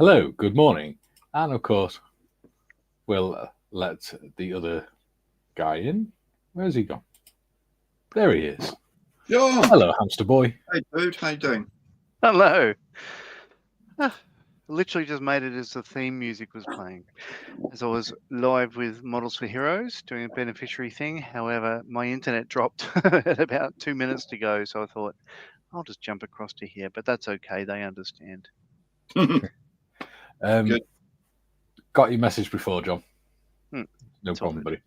Hello, good morning. And of course, we'll let the other guy in. Where's he gone? There he is. Yeah. Hello, hamster boy. Hey, dude. How you doing? Hello. Literally just made it as the theme music was playing. As I was live with Models for Heroes doing a beneficiary thing. However, my internet dropped at about 2 minutes to go. So I thought, I'll just jump across to here. But that's okay. They understand. Good. Got your message before, John. Hmm, No it's all problem, good. buddy.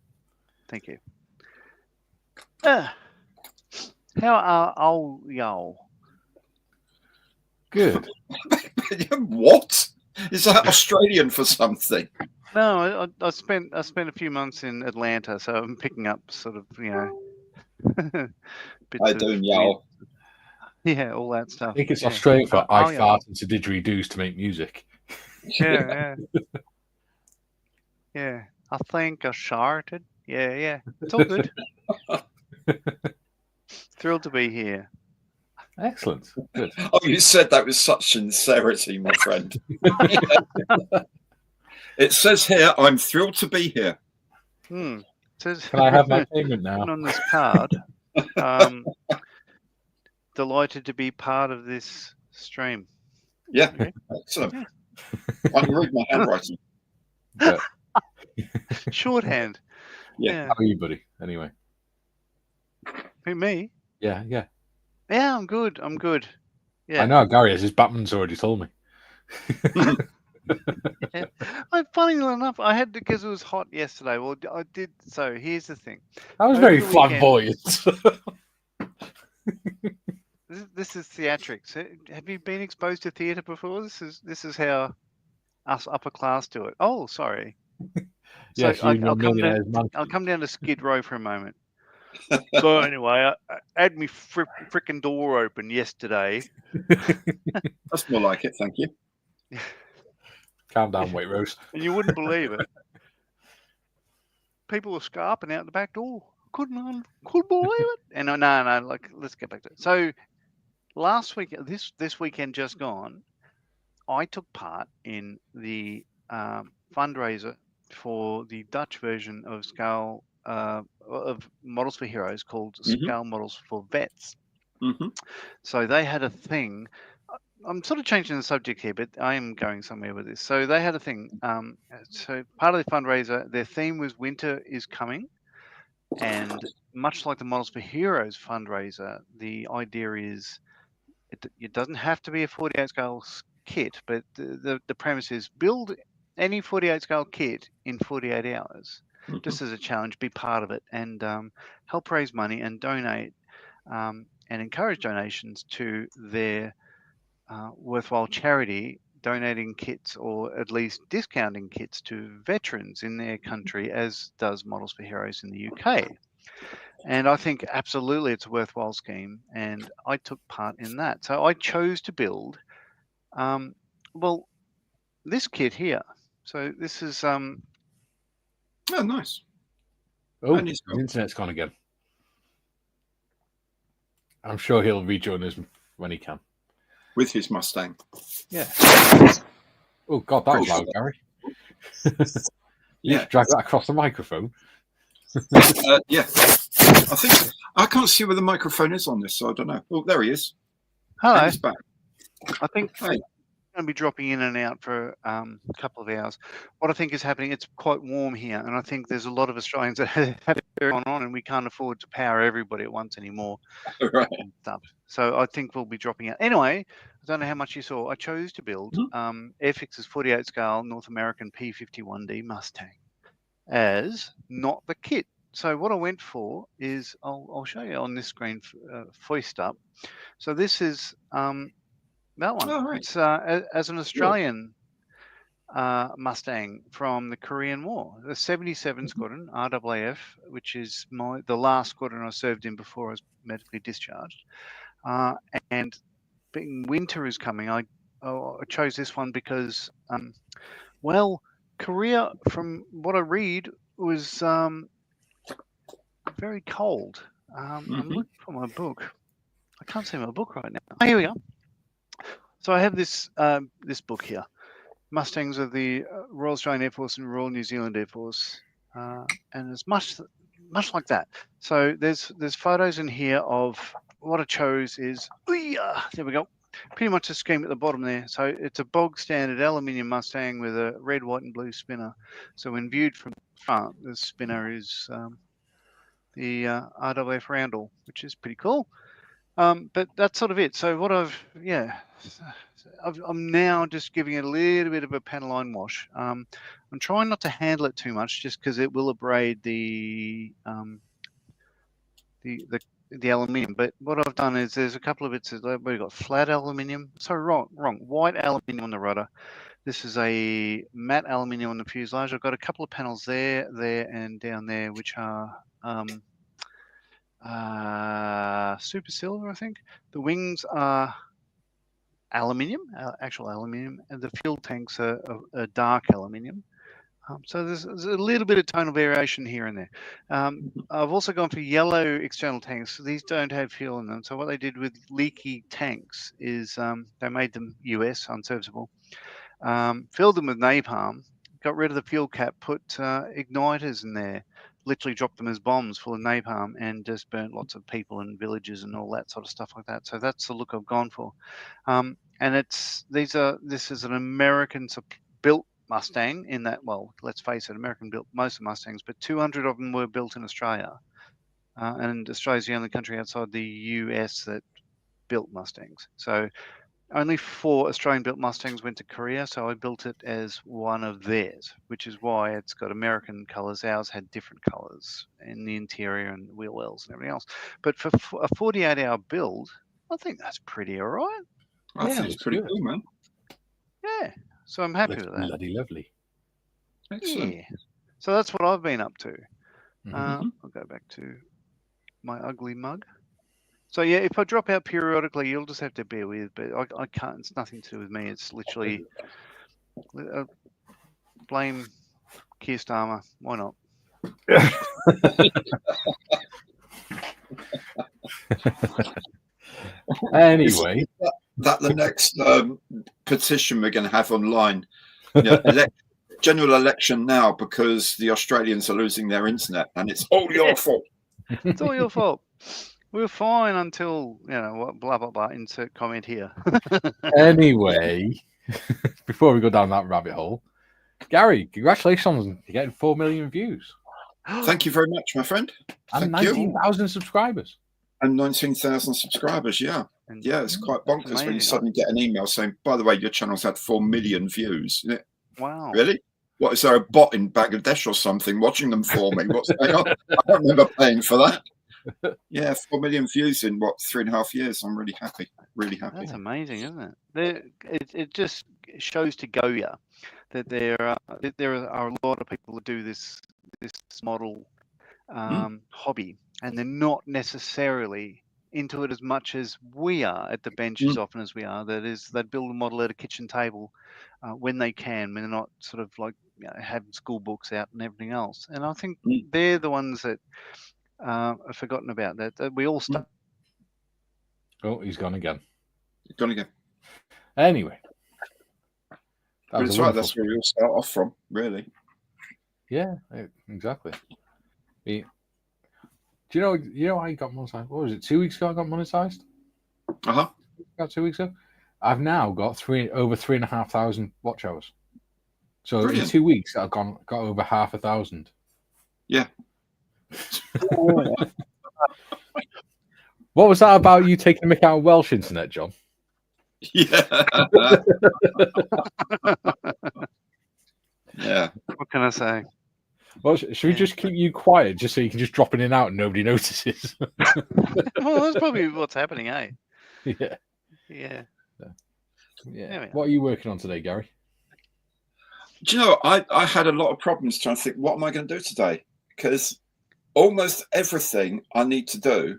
Thank you. How are all y'all? Good. What? Is that Australian for something? No, I spent a few months in Atlanta, so I'm picking up sort of bits I of don't weird- know. yeah, all that I stuff. think it's Yeah. Australian for I Oh, yeah. fart into didgeridoos to make music. Yeah. Yeah. I think I sharted. Yeah. It's all good. Thrilled to be here. Excellent. Good. Oh, you said that with such sincerity, my friend. It says here, I'm thrilled to be here. It says Can I have my payment now? on this card. Delighted to be part of this stream. Yeah, Okay. excellent. Yeah. I can read my handwriting. But Shorthand. Yeah. how are you, buddy? Anyway. Who, me? Yeah. Yeah, I'm good. Yeah. I know how Gary is. His Batman's already told me. Yeah. Funny enough, I had to, because it was hot yesterday. Well, I did. So here's the thing. That was Over very the weekend- flamboyant. This is theatrics. Have you been exposed to theatre before? This is how us upper class do it. Oh, sorry. Yes, So you know, millionaires, man. I'll come down to Skid Row for a moment. So anyway, I had me frickin' door open yesterday. That's more like it, thank you. Calm down, White Rose. And you wouldn't believe it. People were scarping out the back door. Couldn't believe it. And no, like, let's get back to it. So last week, this weekend just gone, I took part in the fundraiser for the Dutch version of Scale of Models for Heroes called Scale Models for Vets. Mm-hmm. So they had a thing. I'm sort of changing the subject here, but I am going somewhere with this. So they had a thing. So part of the fundraiser, their theme was Winter is Coming. And much like the Models for Heroes fundraiser, the idea is it doesn't have to be a 48 scale kit, but the premise is build any 48 scale kit in 48 hours, just as a challenge, be part of it, and help raise money and donate and encourage donations to their worthwhile charity, donating kits or at least discounting kits to veterans in their country, as does Models for Heroes in the UK. And I think absolutely it's a worthwhile scheme, and I took part in that. So I chose to build, this kit here. So this is Oh, nice. Oh, And his he's got- internet's gone again. I'm sure he'll rejoin us when he can. with his Mustang. Yeah. Oh, God, that was Pretty loud, Gary. You Yeah. should drag that across the microphone. Yeah. I think I can't see where the microphone is on this, so I don't know. Oh, there he is. Hello. And he's back. I think Hey. I'm going to be dropping in and out for a couple of hours. What I think is happening, it's quite warm here, and I think there's a lot of Australians that have it going on, and we can't afford to power everybody at once anymore. Right. And stuff. So I think we'll be dropping out. Anyway, I don't know how much you saw. I chose to build Airfix's 48 scale North American P51D Mustang as not the kit. So what I went for is, I'll show you on this screen, foist up. So this is that one. Oh, right. It's as an Australian Mustang from the Korean War, the 77 Squadron, RAAF, which is the last squadron I served in before I was medically discharged. And being winter is coming, I chose this one because, Korea, from what I read, was very cold. I'm looking for my book. I can't see my book right now. Oh, here we go. So I have this this book here. Mustangs of the Royal Australian Air Force and Royal New Zealand Air Force, and it's much like that. So there's photos in here of what I chose is there we go. Pretty much a scheme at the bottom there. So it's a bog standard aluminium Mustang with a red, white, and blue spinner. So when viewed from the front, the spinner is the RWF roundel, which is pretty cool. But that's sort of it. So what I'm now just giving it a little bit of a panel line wash. I'm trying not to handle it too much, just because it will abrade the aluminium. But what I've done is there's a couple of bits. We've got flat aluminium. Sorry, wrong. White aluminium on the rudder. This is a matte aluminium on the fuselage. I've got a couple of panels there, and down there, which are super silver, I think. The wings are aluminium, actual aluminium, and the fuel tanks are dark aluminium. So there's a little bit of tonal variation here and there. I've also gone for yellow external tanks. These don't have fuel in them. So what they did with leaky tanks is they made them US, unserviceable, filled them with napalm, got rid of the fuel cap, put igniters in there, literally dropped them as bombs full of napalm, and just burnt lots of people and villages and all that sort of stuff like that. So that's the look I've gone for. And this is an American built Mustang in that, well, let's face it, American built most of the Mustangs, but 200 of them were built in Australia. And Australia's the only country outside the US that built Mustangs. So only 4 Australian-built Mustangs went to Korea, so I built it as one of theirs, which is why it's got American colours. Ours had different colours in the interior and wheel wells and everything else. But for a 48-hour build, I think that's pretty all right. I think it's pretty cool, man. Yeah, so I'm happy with that. Bloody lovely. Excellent. Yeah. So that's what I've been up to. Mhm. I'll go back to my ugly mug. So yeah, if I drop out periodically, you'll just have to bear with. But I can't. It's nothing to do with me. It's literally blame Keir Starmer. Why not? Anyway, that the next petition we're going to have online. General election now because the Australians are losing their internet, and it's all your fault. It's all your fault. We were fine until blah blah blah. Insert comment here. Anyway, before we go down that rabbit hole, Gary, congratulations on getting 4 million views. Thank you very much, my friend. And 19,000 subscribers. And 19,000 subscribers, yeah. Yeah, it's quite bonkers when you suddenly get an email saying, by the way, your channel's had 4 million views. Wow. Really? What, is there a bot in Bangladesh or something watching them for me? What's going on? I don't remember paying for that. Yeah, 4 million views in 3.5 years. I'm really happy. Really happy. That's amazing, isn't it? It just shows to Goya that there are a lot of people that do this model hobby, and they're not necessarily into it as much as we are at the bench as often as we are. That is, they build a model at a kitchen table when they can, when they're not sort of like having school books out and everything else. And I think they're the ones that are forgotten about. That we all start. Oh, he's gone again. He's gone again. Anyway. That's right. That's where we all start off from, really. Yeah, exactly. Do you know I got monetized? What was it? 2 weeks ago I got monetized? About 2 weeks ago. I've now got over 3,500 watch hours. So Brilliant. In 2 weeks I've got over 500,000. Yeah. What was that about you taking the mick out of Welsh internet, John? Yeah. Yeah. What can I say? Well, should we just keep you quiet just so you can just drop in and out and nobody notices? Well, that's probably what's happening, eh? Yeah. Yeah. Yeah. What are you working on today, Gary? Do you know, I had a lot of problems trying to think, what am I going to do today? Because almost everything I need to do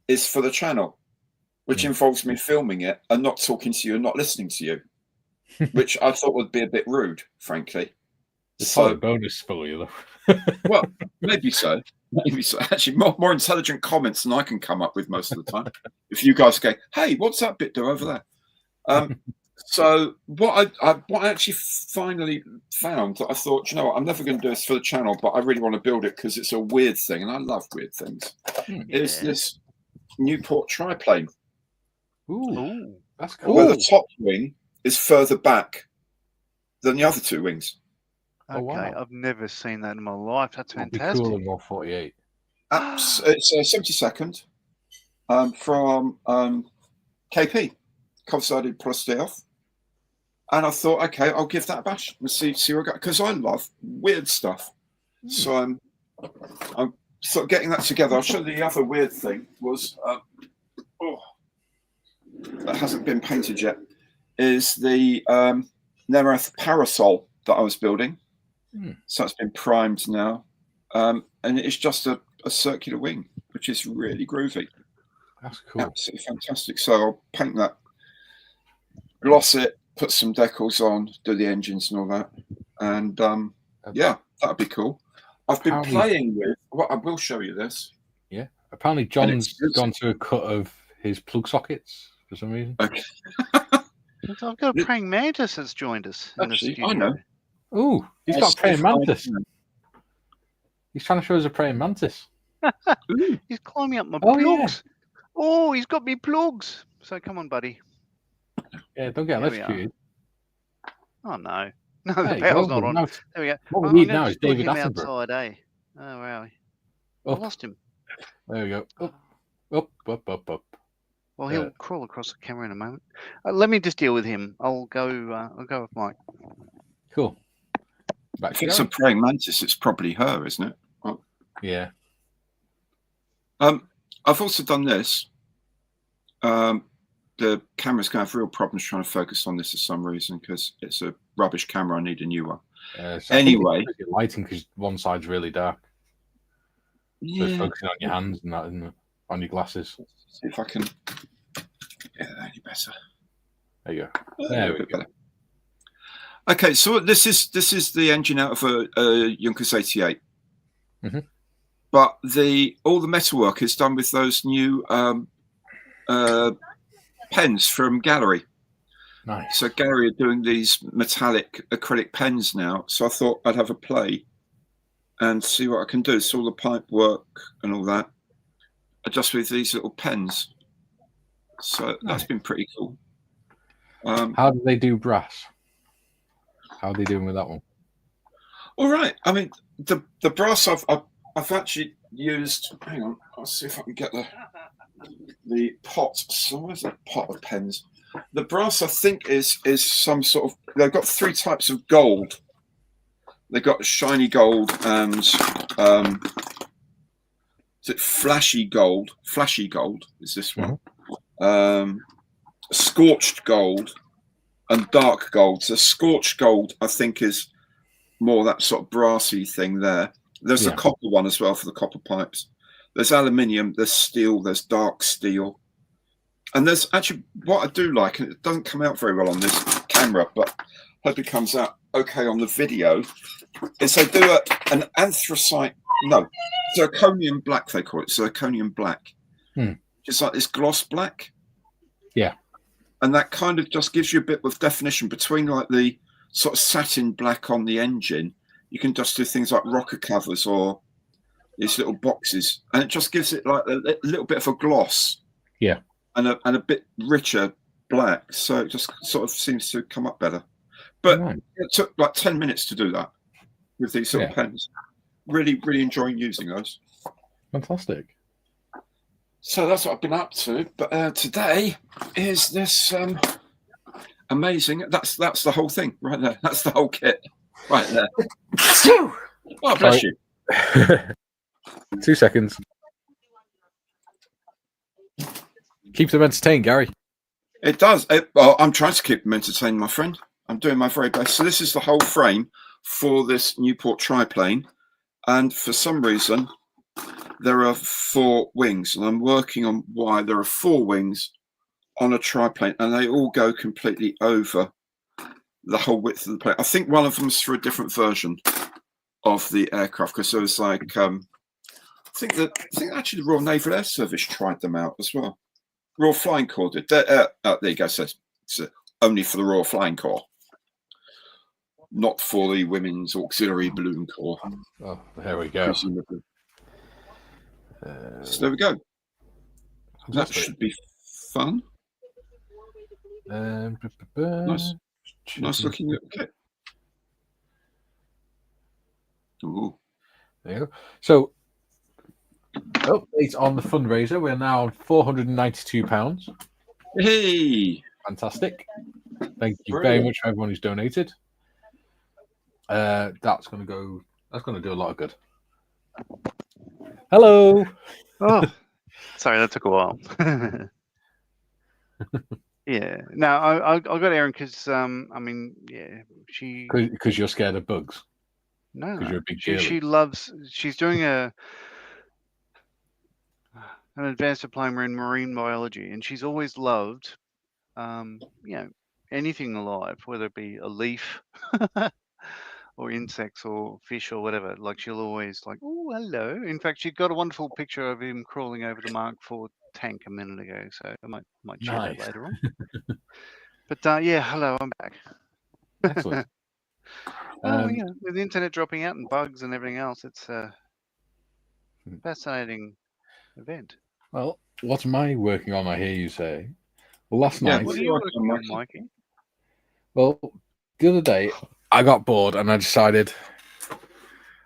is for the channel, which involves me filming it and not talking to you and not listening to you, which I thought would be a bit rude, frankly. It's probably a bonus for you, though. Well, maybe so. Maybe so. Actually, more intelligent comments than I can come up with most of the time. If you guys go, hey, what's that bit do over there? So what I actually finally found that I thought, you know what, I'm never going to do this for the channel, but I really want to build it because it's a weird thing, and I love weird things. Is this Newport triplane? Ooh, that's cool. Where the top wing is further back than the other two wings. Okay, wow. I've never seen that in my life. That's fantastic. Cool in 148. It's 72nd from KP, Coverside Prosteoff. And I thought, okay, I'll give that a bash and see where I go, because I love weird stuff. So I'm sort of getting that together. I'll show you the other weird thing was that hasn't been painted yet, is the Nemeth parasol that I was building. So it's been primed now, and it's just a circular wing, which is really groovy. That's cool. Absolutely fantastic. So I'll paint that, gloss it, put some decals on, do the engines and all that, and yeah, that'd be cool. I've been playing with. Well, I will show you this. Yeah, apparently John's gone to a cut of his plug sockets for some reason. Okay. I've got a praying mantis that's joined us. Actually, I know. Oh, he's got a praying mantis. He's trying to show us a praying mantis. He's climbing up my plugs. Yeah. Oh, he's got me plugs. So come on, buddy. Yeah, don't get electrocuted. Oh no, no, the power's not on. No. There we go. What we need now is David Attenborough. Outside, eh? Oh wow, I lost him. There we go. Up. Well, he'll crawl across the camera in a moment. Let me just deal with him. I'll go with Mike. Cool. If it's a praying mantis, it's probably her, isn't it? Oh. Yeah. I've also done this. The camera's going to have real problems trying to focus on this for some reason because it's a rubbish camera. I need a new one. So anyway, lighting because one side's really dark. Yeah. So it's focusing on your hands and that, and on your glasses. Let's see if I can get that any better. There you go. There we go. Okay, so this is the engine out of a Junkers 88, but all the metalwork is done with those new pens from Gallery. Nice. So Gallery are doing these metallic acrylic pens now. So I thought I'd have a play and see what I can do. So all the pipe work and all that are just with these little pens. So that's been pretty cool. How do they do brass? How are they doing with that one? All right. I mean, the brass I've actually used. Hang on, I'll see if I can get the pot. So where's that pot of pens? The brass I think is some sort of. They've got three types of gold. They've got shiny gold and is it flashy gold? Flashy gold is this one. Scorched gold. And dark gold. So scorched gold, I think, is more that sort of brassy thing there. There's the copper one as well for the copper pipes. There's aluminium, there's steel, there's dark steel. And there's actually what I do like, and it doesn't come out very well on this camera, but I hope it comes out okay on the video, is they do an anthracite, no, zirconium black, they call it, zirconium black. Just like this gloss black. Yeah. And that kind of just gives you a bit of definition between like the sort of satin black on the engine. You can just do things like rocker covers or these little boxes, and it just gives it like a little bit of a gloss. Yeah. And a bit richer black. So it just sort of seems to come up better. But it took like 10 minutes to do that with these sort of pens. Really, really enjoying using those. Fantastic. So that's what I've been up to. But today is this amazing. That's the whole thing right there. That's the whole kit right there. Oh, bless you. 2 seconds. Keeps them entertained, Gary. It does. Well, I'm trying to keep them entertained, my friend. I'm doing my very best. So this is the whole frame for this Newport triplane. And for some reason, there are 4 wings. And I'm working on why there are 4 wings on a triplane. And they all go completely over the whole width of the plane. I think one of them is for a different version of the aircraft. Because there was like, I think actually the Royal Naval Air Service tried them out as well. Royal Flying Corps did. There you go. So it's only for the Royal Flying Corps, not for the Women's Auxiliary Balloon Corps. Oh, there we go. Presumably. So there we go. That should be fun. Nice looking little kit. Ooh. There you go. So, update on the fundraiser. We're now on £492. Hey! Fantastic. Thank you very much for everyone who's donated. That's going to do a lot of good. Hello. Oh, sorry, that took a while. Yeah. No, I got Erin because she because you're scared of bugs. No, because you're a big she loves. She's doing an advanced diploma in marine biology, and she's always loved, anything alive, whether it be a leaf or insects or fish or whatever. Like she'll always like, oh, hello. In fact, she got a wonderful picture of him crawling over the Mark IV tank a minute ago, so I might share that later on. But hello, I'm back. Excellent. With the internet dropping out and bugs and everything else, it's a fascinating event. Well, what am I working on? I hear you say. Well, last night. What are you working on, Mikey? Well, the other day I got bored and I decided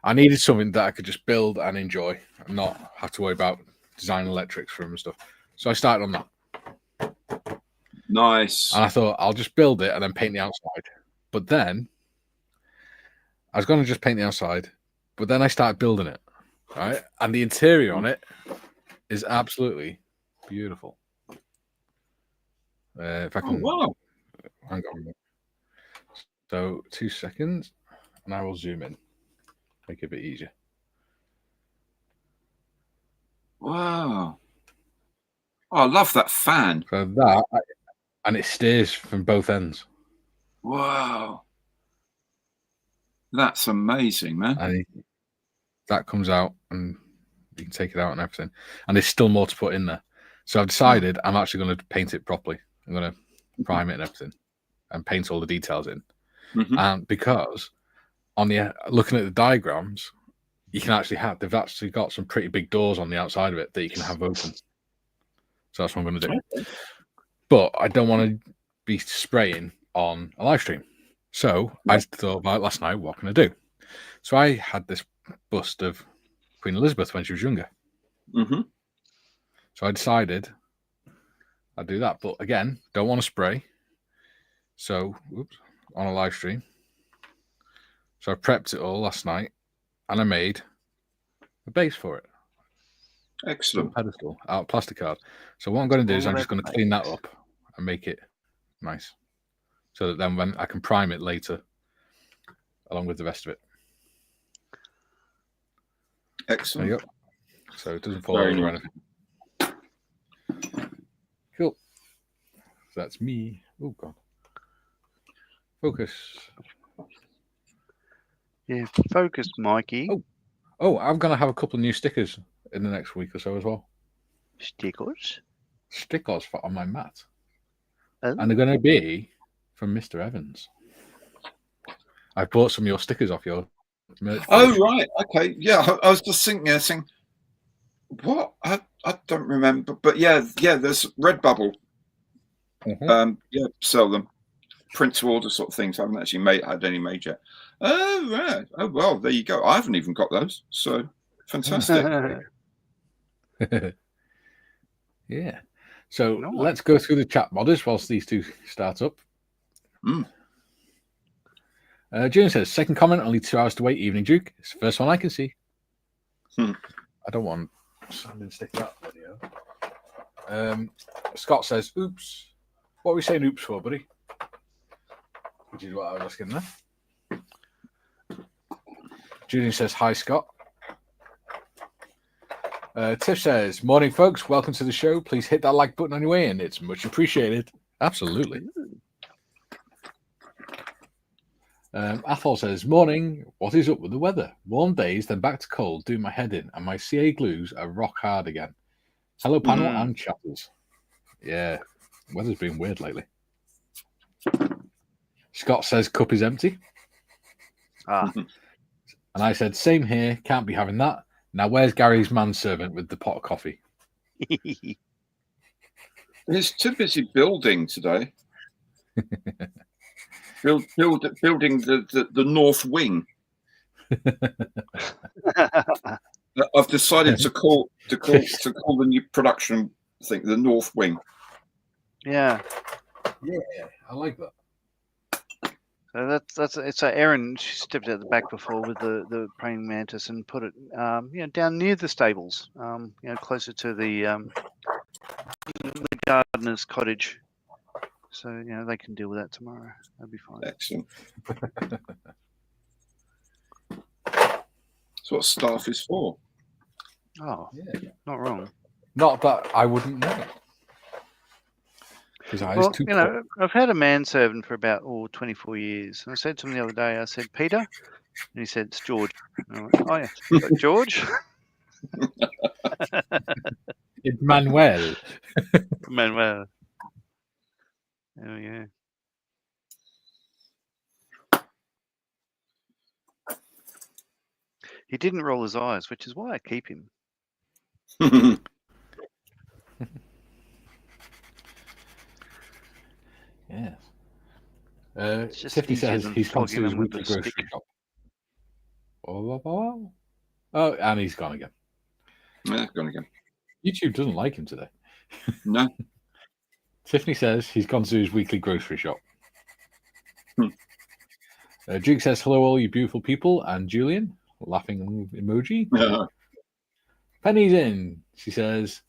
I needed something that I could just build and enjoy and not have to worry about design electrics for them and stuff. So I started on that. Nice. And I thought I'll just build it and then paint the outside. But then I was going to just paint the outside, but then I started building it, right? And the interior on it is absolutely beautiful. If I can, hang on. So 2 seconds, and I will zoom in, make it a bit easier. Wow! Oh, I love that fan. So that, and it steers from both ends. Wow! That's amazing, man. And that comes out, and you can take it out and everything. And there's still more to put in there. So I've decided I'm actually going to paint it properly. I'm going to prime it and everything, and paint all the details in. And because looking at the diagrams, you can actually they've actually got some pretty big doors on the outside of it that you can have open. So that's what I'm going to do. Okay. But I don't want to be spraying on a live stream. So I thought about last night, what can I do? So I had this bust of Queen Elizabeth when she was younger. So I decided I'd do that. But again, don't want to spray. So, on a live stream. So I prepped it all last night and I made a base for it. Excellent. A pedestal out of plastic card. So what I'm going to do is I'm just going to clean that up and make it nice. So that then when I can prime it later along with the rest of it. Excellent. There you go. So it doesn't fall over or anything. Cool. So that's me. Oh, God. Focus. Yeah, focus, Mikey. Oh, I'm going to have a couple of new stickers in the next week or so as well. Stickers? Stickers on my mat. Oh. And they're going to be from Mr. Evans. I bought some of your stickers off your merch. Oh, right. Okay. Yeah, I was just thinking, what? I don't remember. But yeah, there's Redbubble. Sell them. Print to order sort of things. I haven't actually had any made yet. Oh, right. Oh, well, there you go. I haven't even got those. So fantastic. Yeah. So let's go through the chat modders whilst these two start up. June says, second comment, only 2 hours to wait, Evening Duke. It's the first one I can see. I don't want something to stick that video. Scott says, oops. What are we saying oops for, buddy? Which is what I was asking there. Julian says, hi, Scott. Tiff says, morning, folks. Welcome to the show. Please hit that like button on your way in. It's much appreciated. Absolutely. Athol says, morning. What is up with the weather? Warm days, then back to cold. Do my head in. And my CA glues are rock hard again. Hello, panel and chatters. Yeah. Weather's been weird lately. Scott says cup is empty. Ah, And I said, same here, can't be having that. Now where's Gary's manservant with the pot of coffee? He's too busy building today. Building the north wing. I've decided to call the new production thing the north wing. yeah. Yeah, I like that. So it's Erin. She stepped out the back before with the praying mantis and put it, down near the stables, closer to the gardener's cottage. So they can deal with that tomorrow. That'll be fine. Excellent. That's what staff is for. Oh, yeah, not wrong. Not that I wouldn't know. Well, I've had a manservant for about 24 years. And I said to him the other day, I said, Peter? And he said, it's George. And I went, oh, yeah. George? It's Manuel. Manuel. Oh, yeah. He didn't roll his eyes, which is why I keep him. Yes. Tiffany says he's come to his weekly grocery shop. Oh, and he's gone again. Yeah, gone again. YouTube doesn't like him today. No. Tiffany says he's gone to his weekly grocery shop. Duke says, hello, all you beautiful people. And Julian, laughing emoji. Yeah. Penny's in. She says,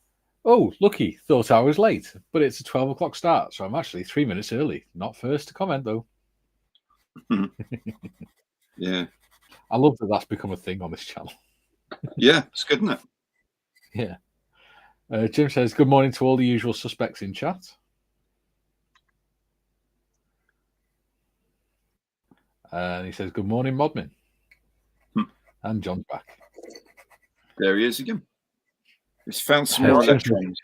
oh, lucky. Thought I was late, but it's a 12 o'clock start, so I'm actually 3 minutes early. Not first to comment, though. Yeah. I love that that's become a thing on this channel. Yeah, it's good, isn't it? Yeah. Jim says, good morning to all the usual suspects in chat. And he says, good morning, Modmin. And John's back. There he is again. He's found some more electrons.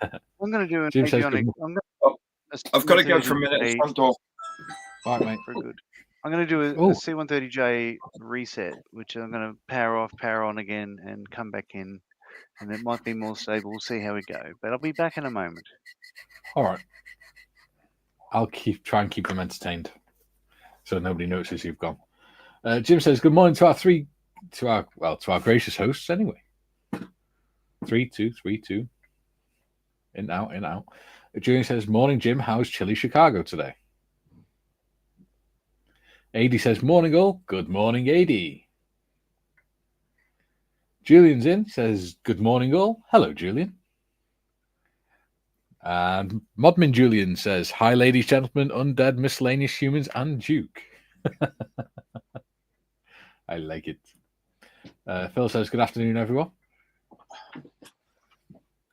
I'm going to do an Jim says, I've got to go for a minute at the front door. All right, mate. Very good. I'm going to do a C130J reset, which I'm going to power off, power on again, and come back in. And it might be more stable. We'll see how we go. But I'll be back in a moment. All right. I'll try and keep them entertained, so nobody notices you've gone. Jim says, good morning to our gracious hosts anyway. 3, 2, 3, 2. In, out, in, out. Julian says, morning, Jim. How's chilly Chicago today? AD says, morning, all. Good morning, AD. Julian's in, says, good morning, all. Hello, Julian. And Modmin Julian says, hi, ladies, gentlemen, undead, miscellaneous humans, and Duke. I like it. Phil says, good afternoon, everyone.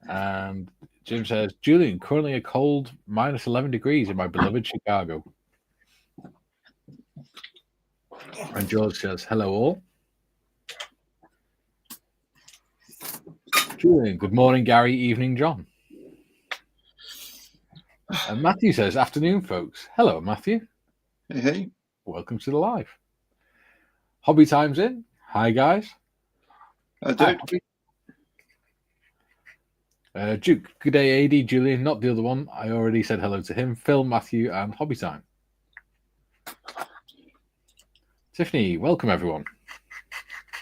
And Jim says, Julian, currently a cold minus 11 degrees in my beloved Chicago. And George says, hello, all. Julian, good morning, Gary. Evening, John. And Matthew says, afternoon, folks. Hello, Matthew. Hey. Welcome to the live. Hobby Time's in. Hi, guys. Duke. Duke, good day, AD. Julian, not the other one. I already said hello to him. Phil, Matthew, and Hobby Time. Tiffany, welcome, everyone.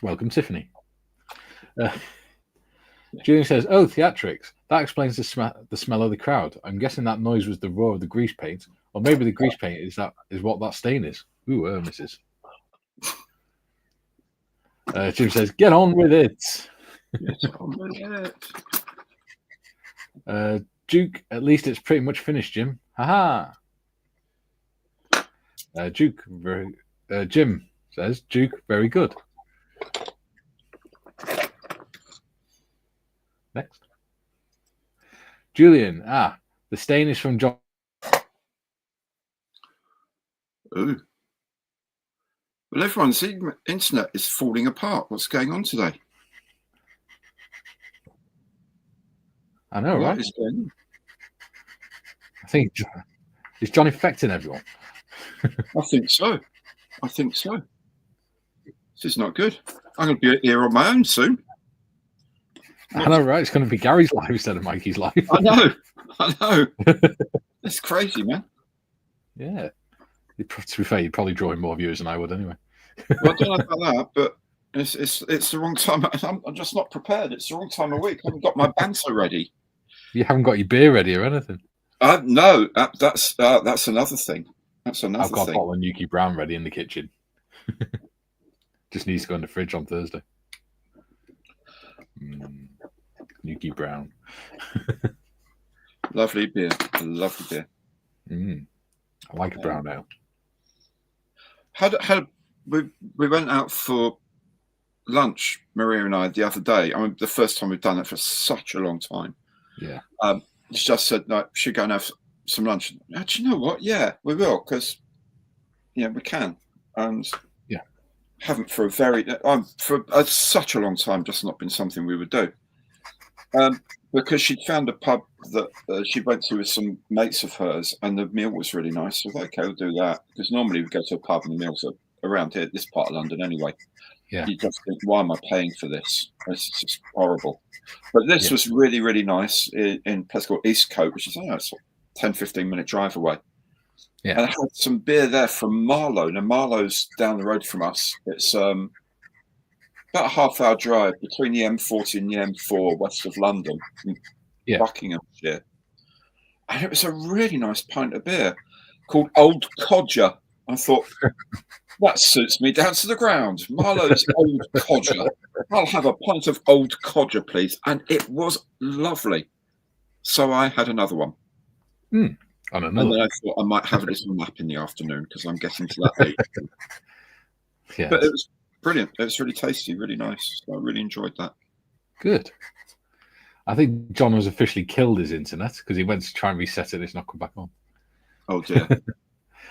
Welcome, Tiffany. Julian says, oh, theatrics. That explains the smell of the crowd. I'm guessing that noise was the roar of the grease paint. Or maybe the grease paint is what that stain is. Ooh, missus. Jim says, get on with it. Get on with it. Duke, at least it's pretty much finished, Jim. Haha. Jim says, Duke, very good. Next. Julian, the stain is from John. Ooh. Well, everyone's internet is falling apart. What's going on today? I know, right? What is going on? I think Is John infecting everyone? I think so. This is not good. I'm going to be here on my own soon. I know, right? It's going to be Gary's life instead of Mikey's life. I know. It's crazy, man. Yeah. To be fair, you'd probably draw in more viewers than I would anyway. Well, I don't know about that, but it's the wrong time. I'm just not prepared. It's the wrong time of week. I haven't got my banter ready. You haven't got your beer ready or anything? No, that's another thing. That's another I've got thing. a bottle of Nuki Brown ready in the kitchen. Just needs to go in the fridge on Thursday. Nuki Brown. Lovely beer. I like a brown ale. We went out for lunch, Maria and I, the other day. I mean, the first time we've done it for such a long time. Yeah. She just said, "No, should go and have some lunch." Do you know what? Yeah, we will, because we can. And haven't for such a long time. Just not been something we would do. Because she'd found a pub that she went to with some mates of hers, and the meal was really nice. So I thought, okay, we'll do that. Because normally we go to a pub and the meals are around here, this part of London anyway. Yeah. You just think, why am I paying for this? This is just horrible. But this was really, really nice in a place called Eastcote, which is, it's 10, 15-minute drive away. Yeah. And I had some beer there from Marlow. Now, Marlow's down the road from us. It's about a half-hour drive between the M40 and the M4 west of London, in Buckinghamshire. And it was a really nice pint of beer called Old Codger. I thought, that suits me down to the ground. Marlowe's Old Codger. I'll have a pint of Old Codger, please. And it was lovely. So I had another one. And then I thought I might have a little nap in the afternoon because I'm getting to that age. Yes. But it was brilliant. It was really tasty, really nice. So I really enjoyed that. Good. I think John has officially killed his internet because he went to try and reset it and it's not come back on. Oh, dear.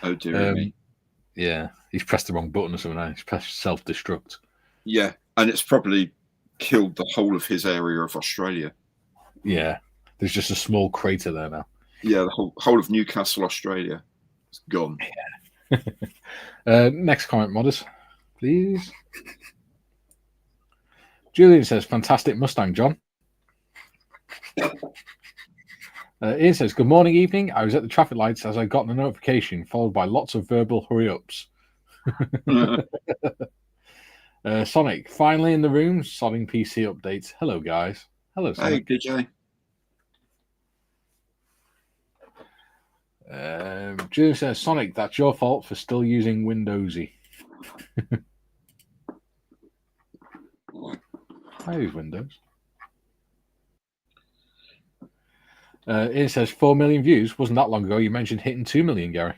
Oh, dear me. Yeah, he's pressed the wrong button or something. He's pressed self-destruct. Yeah, and it's probably killed the whole of his area of Australia. Yeah, there's just a small crater there now. Yeah, the whole of Newcastle, Australia. It's gone. Yeah. Next comment, modders, please. Julian says, fantastic Mustang, John. Ian says, good morning, evening. I was at the traffic lights as I got the notification, followed by lots of verbal hurry-ups. Sonic, finally in the room, sodding PC updates. Hello, guys. Hello, Sonic. Hey, DJ. Julian says, Sonic, that's your fault for still using Windowsy. I use Windows. Ian says 4 million views. Wasn't that long ago you mentioned hitting 2 million, Gary.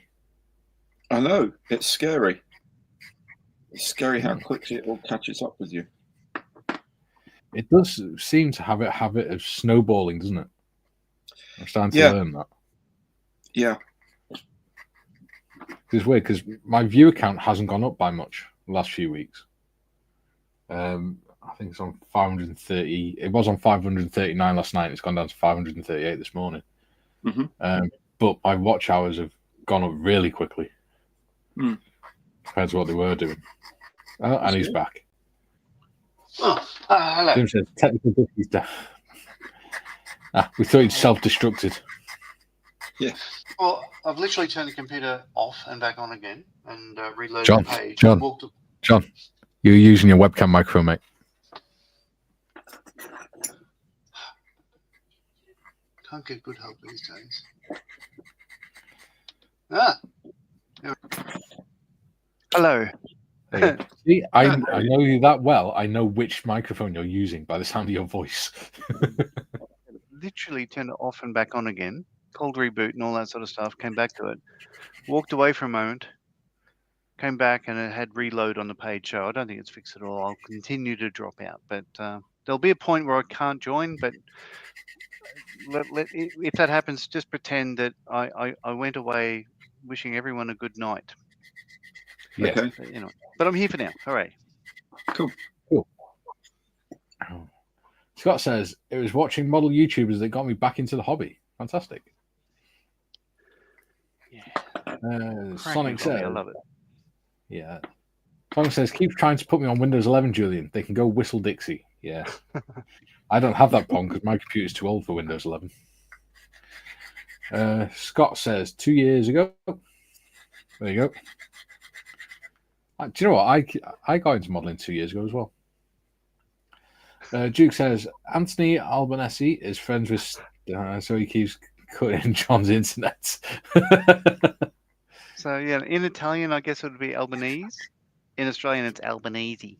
I know. It's scary. It's scary how quickly it all catches up with you. It does seem to have a habit of snowballing, doesn't it? I'm starting to learn that. Yeah. It's weird because my view count hasn't gone up by much the last few weeks. I think it's on 530. It was on 539 last night. It's gone down to 538 this morning. Mm-hmm. But my watch hours have gone up really quickly compared to what they were doing. And he's back. Oh, hello. Jim says technical difficulties down. We thought he'd self-destructed. Yeah. Well, I've literally turned the computer off and back on again and reloaded John, the page. John, you're using your webcam microphone, mate. Can't get good help these days. Hello. Hey, see, I know you that well. I know which microphone you're using by the sound of your voice. Literally turned it off and back on again. Cold reboot and all that sort of stuff. Came back to it. Walked away for a moment. Came back and it had reload on the page. So I don't think it's fixed at all. I'll continue to drop out. But there'll be a point where I can't join. But if that happens, just pretend that I went away wishing everyone a good night. Yeah. Okay. But I'm here for now. Hooray. Cool. Scott says, it was watching model YouTubers that got me back into the hobby. Fantastic. Sonic says, says, I love it. Yeah. Sonic says, keep trying to put me on Windows 11, Julian. They can go whistle Dixie. Yeah. I don't have that Pong because my computer's too old for Windows 11. Scott says, 2 years ago. There you go. Do you know what? I got into modelling 2 years ago as well. Duke says, Anthony Albanese is friends with... so he keeps cutting John's internet. So, yeah, in Italian, I guess it would be Albanese. In Australian, it's Albanese.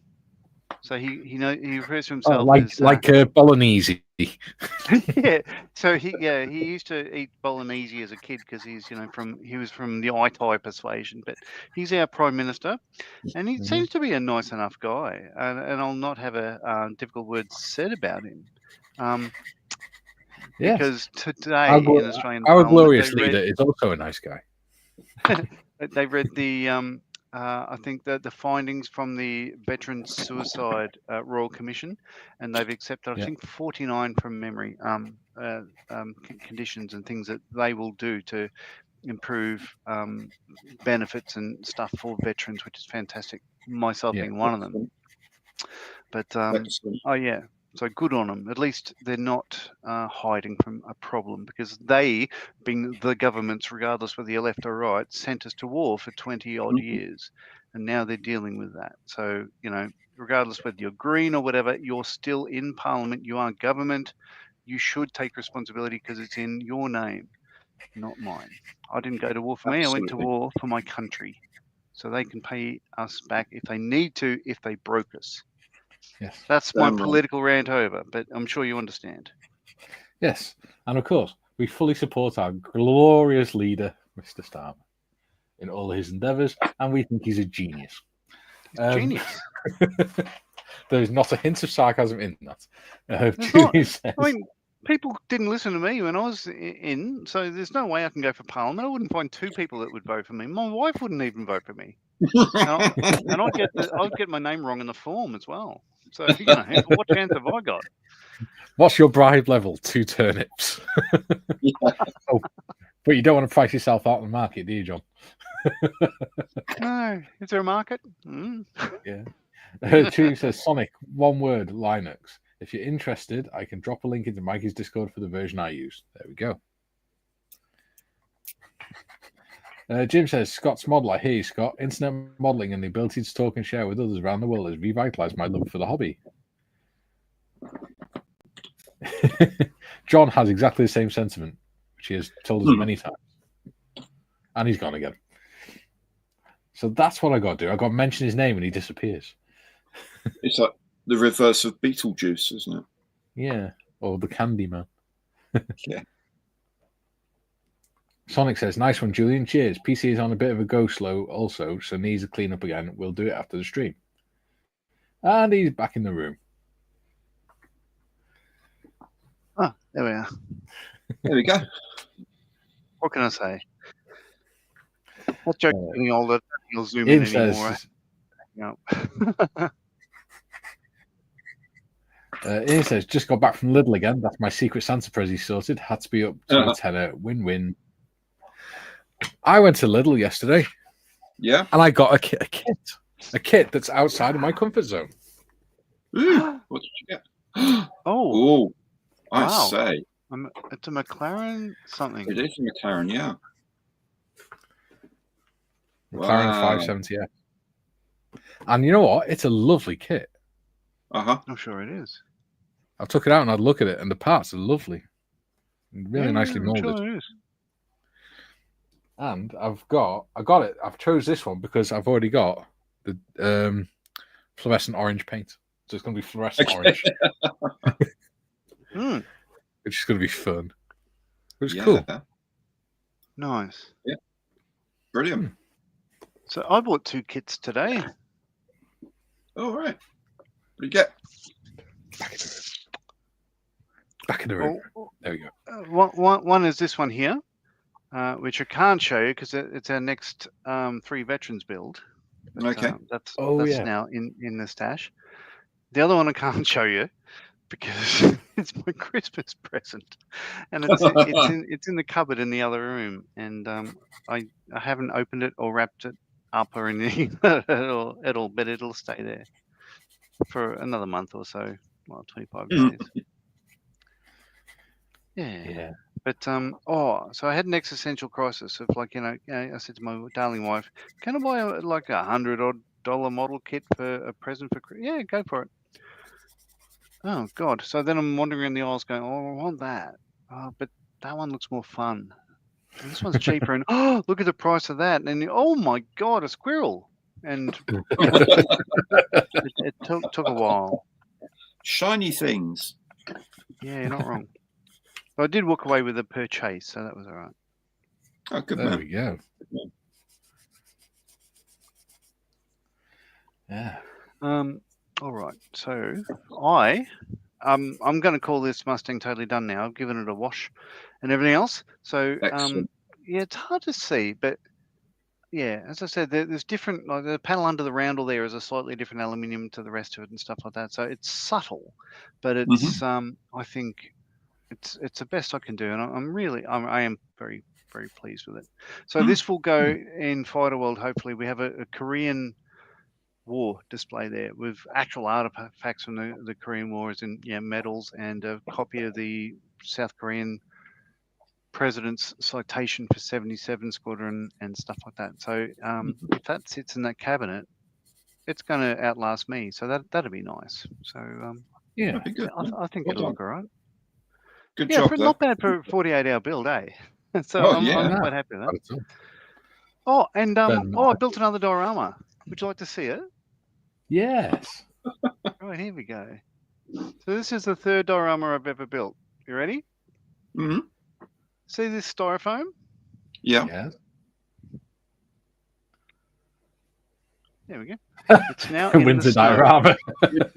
So he refers to himself as like bolognese. Yeah. So he used to eat bolognese as a kid because he was from the Itai persuasion. But he's our prime minister, and he seems to be a nice enough guy. And I'll not have a difficult word said about him. Yes. Because today in Australian our Parliament, glorious leader is also a nice guy. They read the I think the findings from the Veterans Suicide Royal Commission, and they've accepted I think 49 from memory conditions and things that they will do to improve benefits and stuff for veterans, which is fantastic. Myself being one of them. But oh yeah. So good on them. At least they're not hiding from a problem, because they, being the governments, regardless whether you're left or right, sent us to war for 20 odd years, and now they're dealing with that. So, regardless whether you're green or whatever, you're still in Parliament. You are government. You should take responsibility because it's in your name, not mine. I didn't go to war for me. I went to war for my country, so they can pay us back if they need to, if they broke us. Yes. That's my political rant over, but I'm sure you understand. Yes. And of course, we fully support our glorious leader, Mr. Starmer, in all his endeavours, and we think he's a genius. Genius. There's not a hint of sarcasm in that. People didn't listen to me when I was in, so there's no way I can go for Parliament. I wouldn't find 2 people that would vote for me. My wife wouldn't even vote for me. And I'd get my name wrong in the form as well. So, what chance have I got? What's your bribe level? 2 turnips. Oh, but you don't want to price yourself out on the market, do you, John? No. Is there a market? Yeah. Chu says, Sonic, one word, Linux. If you're interested, I can drop a link into Mikey's Discord for the version I use. There we go. Jim says, Scott's model. I hear you, Scott. Internet modeling and the ability to talk and share with others around the world has revitalized my love for the hobby. John has exactly the same sentiment, which he has told us many times. And he's gone again. So that's what I got to do. I got to mention his name and he disappears. It's like the reverse of Beetlejuice, isn't it? Yeah. Or the Candyman. Yeah. Sonic says, nice one, Julian. Cheers. PC is on a bit of a go slow also, so needs a clean up again. We'll do it after the stream. And he's back in the room. Oh, there we are. There we go. What can I say? That joke is getting older. You'll zoom in anymore. Ian says, just got back from Lidl again. That's my Secret Santa present sorted. Had to be up to a tenner. Win-win. I went to Lidl yesterday. Yeah. And I got a kit that's outside of my comfort zone. Ooh, what did you get? Oh, I say. It's a McLaren something. It is a McLaren, yeah. McLaren 570F. And you know what? It's a lovely kit. I'm sure it is. I took it out and I'd look at it, and the parts are lovely. Really nicely molded. Sure it is. And I got it. I've chose this one because I've already got the fluorescent orange paint. So it's going to be fluorescent orange. Which is going to be fun. Which is cool. Nice. Yeah. Brilliant. So I bought 2 kits today. All right. What do you get? Back in the room. There we go. One is this one here, which I can't show you because it's our next 3 veterans build. But, okay. That's now in the stash. The other one I can't show you because it's my Christmas present, and it's in the cupboard in the other room, and I haven't opened it or wrapped it up or anything at all, but it'll stay there for another month or so, well, 25 days. Yeah. But so I had an existential crisis of like, I said to my darling wife, "Can I buy like $100 model kit for a present for Christmas?" Yeah, go for it. Oh God! So then I'm wandering in the aisles, going, "Oh, I want that, but that one looks more fun. And this one's cheaper." And oh, look at the price of that! And oh my God, a squirrel! And it took a while. Shiny things. Yeah, you're not wrong. But I did walk away with a purchase, so that was all right. Oh, good There man. we go. Yeah. All right. So I'm going to call this Mustang totally done now. I've given it a wash and everything else. So yeah, it's hard to see, but yeah, as I said, there's different. Like the panel under the roundel there is a slightly different aluminium to the rest of it and stuff like that. So it's subtle, but it's I think it's the best I can do, and I am very, very pleased with it. So this will go in Fighter World. Hopefully, we have a Korean War display there with actual artifacts from the Korean War, as in medals, and a copy of the South Korean president's citation for 77 Squadron and stuff like that. So if that sits in that cabinet, it's going to outlast me. So that'd be nice. So yeah, I think it'll look all right. Good job. Not bad for a 48-hour build, eh? So I'm quite happy with that. Oh, and I built another diorama. Would you like to see it? Yes. Right, here we go. So this is the third diorama I've ever built. You ready? Mm-hmm. See this styrofoam? Yeah. Yes. There we go. It's now in winter the snow. diorama.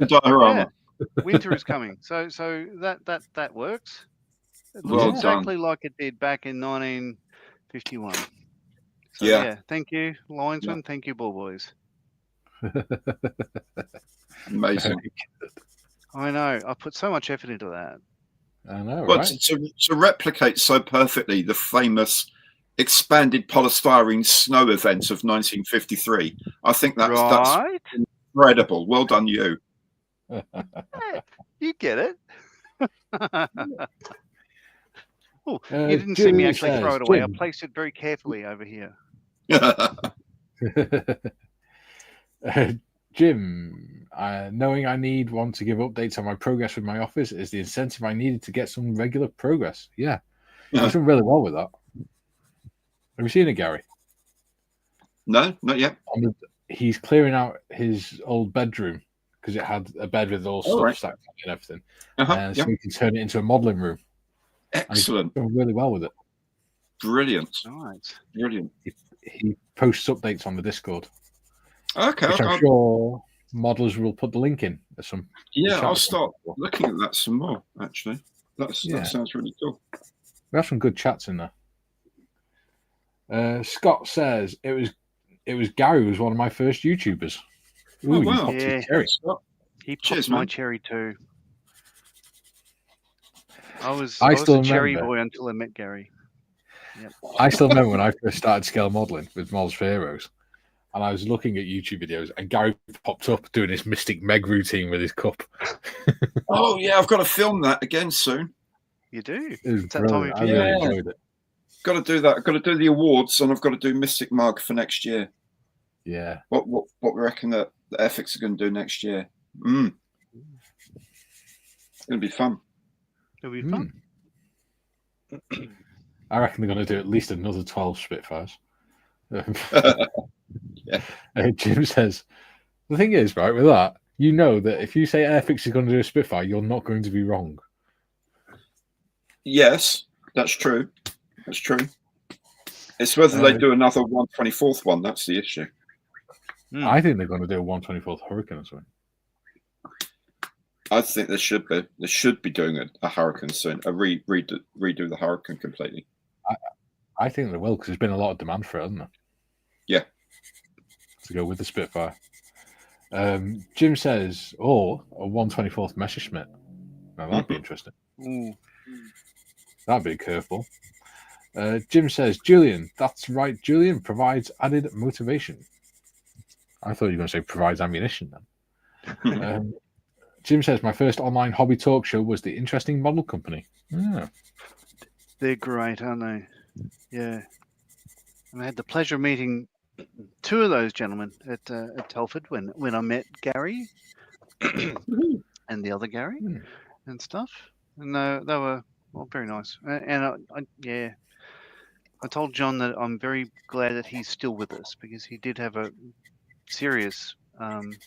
Diorama. Yeah, winter is coming. So that works. It looks Well exactly done. like it did back in 1951. So, Yeah. Thank you, linesman. Thank you, ball boys. Amazing. I know. I put so much effort into that. I know, well, right? to replicate so perfectly the famous expanded polystyrene snow event of 1953, I think that's incredible. Well done, you. You get it. Oh, you didn't see me actually throw it away. I placed it very carefully over here. Jim, knowing I need one to give updates on my progress with my office is the incentive I needed to get some regular progress. Yeah. He's done really well with that. Have you seen it, Gary? No, not yet. He's clearing out his old bedroom because it had a bed with all stuff stacked and everything. So he can turn it into a modelling room. Excellent. And he's done really well with it. Brilliant. Nice. Brilliant. He posts updates on the Discord. Okay. Which I'm sure modelers will put the link in at some. Yeah, I'll start looking at that some more, actually. That sounds really cool. We have some good chats in there. Scott says it was Gary who was one of my first YouTubers. Ooh, wow. Yeah. Cherry. He popped my cherry too. I was a cherry boy until I met Gary. Yep. I still remember when I first started scale modelling with Models for Heroes, and I was looking at YouTube videos, and Gary popped up doing his Mystic Meg routine with his cup. Oh yeah, I've got to film that again soon. You do? It's that time of year. I really enjoyed it. Got to do that. I've got to do the awards, and I've got to do Mystic Mug for next year. Yeah. What we reckon that the ethics are going to do next year? It's going to be fun. It'll be fun. I reckon they're going to do at least another 12 Spitfires. Jim says, the thing is, right, with that, you know that if you say Airfix is going to do a Spitfire, you're not going to be wrong. Yes, that's true. That's true. It's whether they do another 124th one. That's the issue. I think they're going to do a 124th Hurricane or something. I think they should be. They should be doing a Hurricane soon. Redo the Hurricane completely. I think they will because there's been a lot of demand for it, hasn't there? Yeah. To go with the Spitfire. Jim says, a 124th Messerschmitt. Now that'd be interesting. Ooh. That'd be a curveball. Jim says, Julian, that's right, Julian provides added motivation. I thought you were going to say provides ammunition then. Jim says, my first online hobby talk show was the Interesting Model Company. Yeah. They're great, aren't they? Yeah. And I had the pleasure of meeting two of those gentlemen at Telford when I met Gary and the other Gary and stuff. And they were very nice. And I told John that I'm very glad that he's still with us because he did have a serious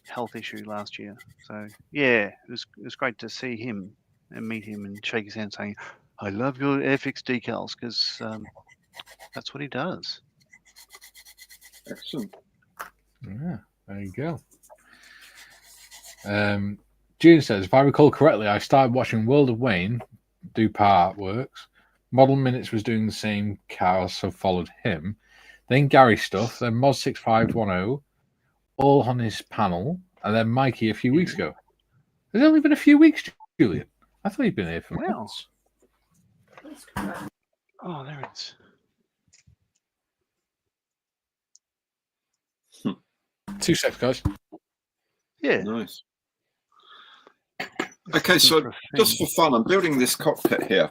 health issue last year. So yeah, it was great to see him and meet him and shake his hand saying, I love your Airfix decals, because that's what he does. Excellent. Yeah, there you go. June says, if I recall correctly, I started watching World of Wayne do part works. Model Minutes was doing the same cars, so followed him. Then Gary stuff, then Mod6510, all on his panel, and then Mikey a few weeks ago. It's only been a few weeks, Julian. I thought you'd been here for months. Oh, there it is. 2 seconds, guys. Yeah. Nice. Okay, so just for fun, I'm building this cockpit here.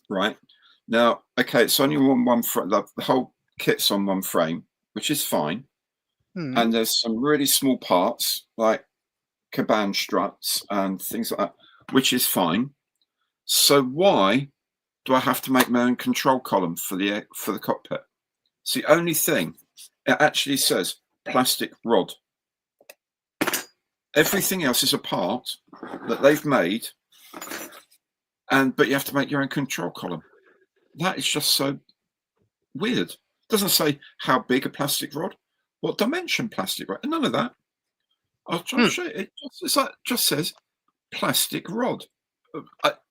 Right. Now, okay, it's only on one frame. The whole kit's on one frame, which is fine. And there's some really small parts, like caban struts and things like that, which is fine. So why do I have to make my own control column for the cockpit? It's the only thing. It actually says plastic rod. Everything else is a part that they've made, but you have to make your own control column. That is just so weird. It doesn't say how big a plastic rod, what dimension plastic rod, none of that. I'll try to show you. It just says plastic rod.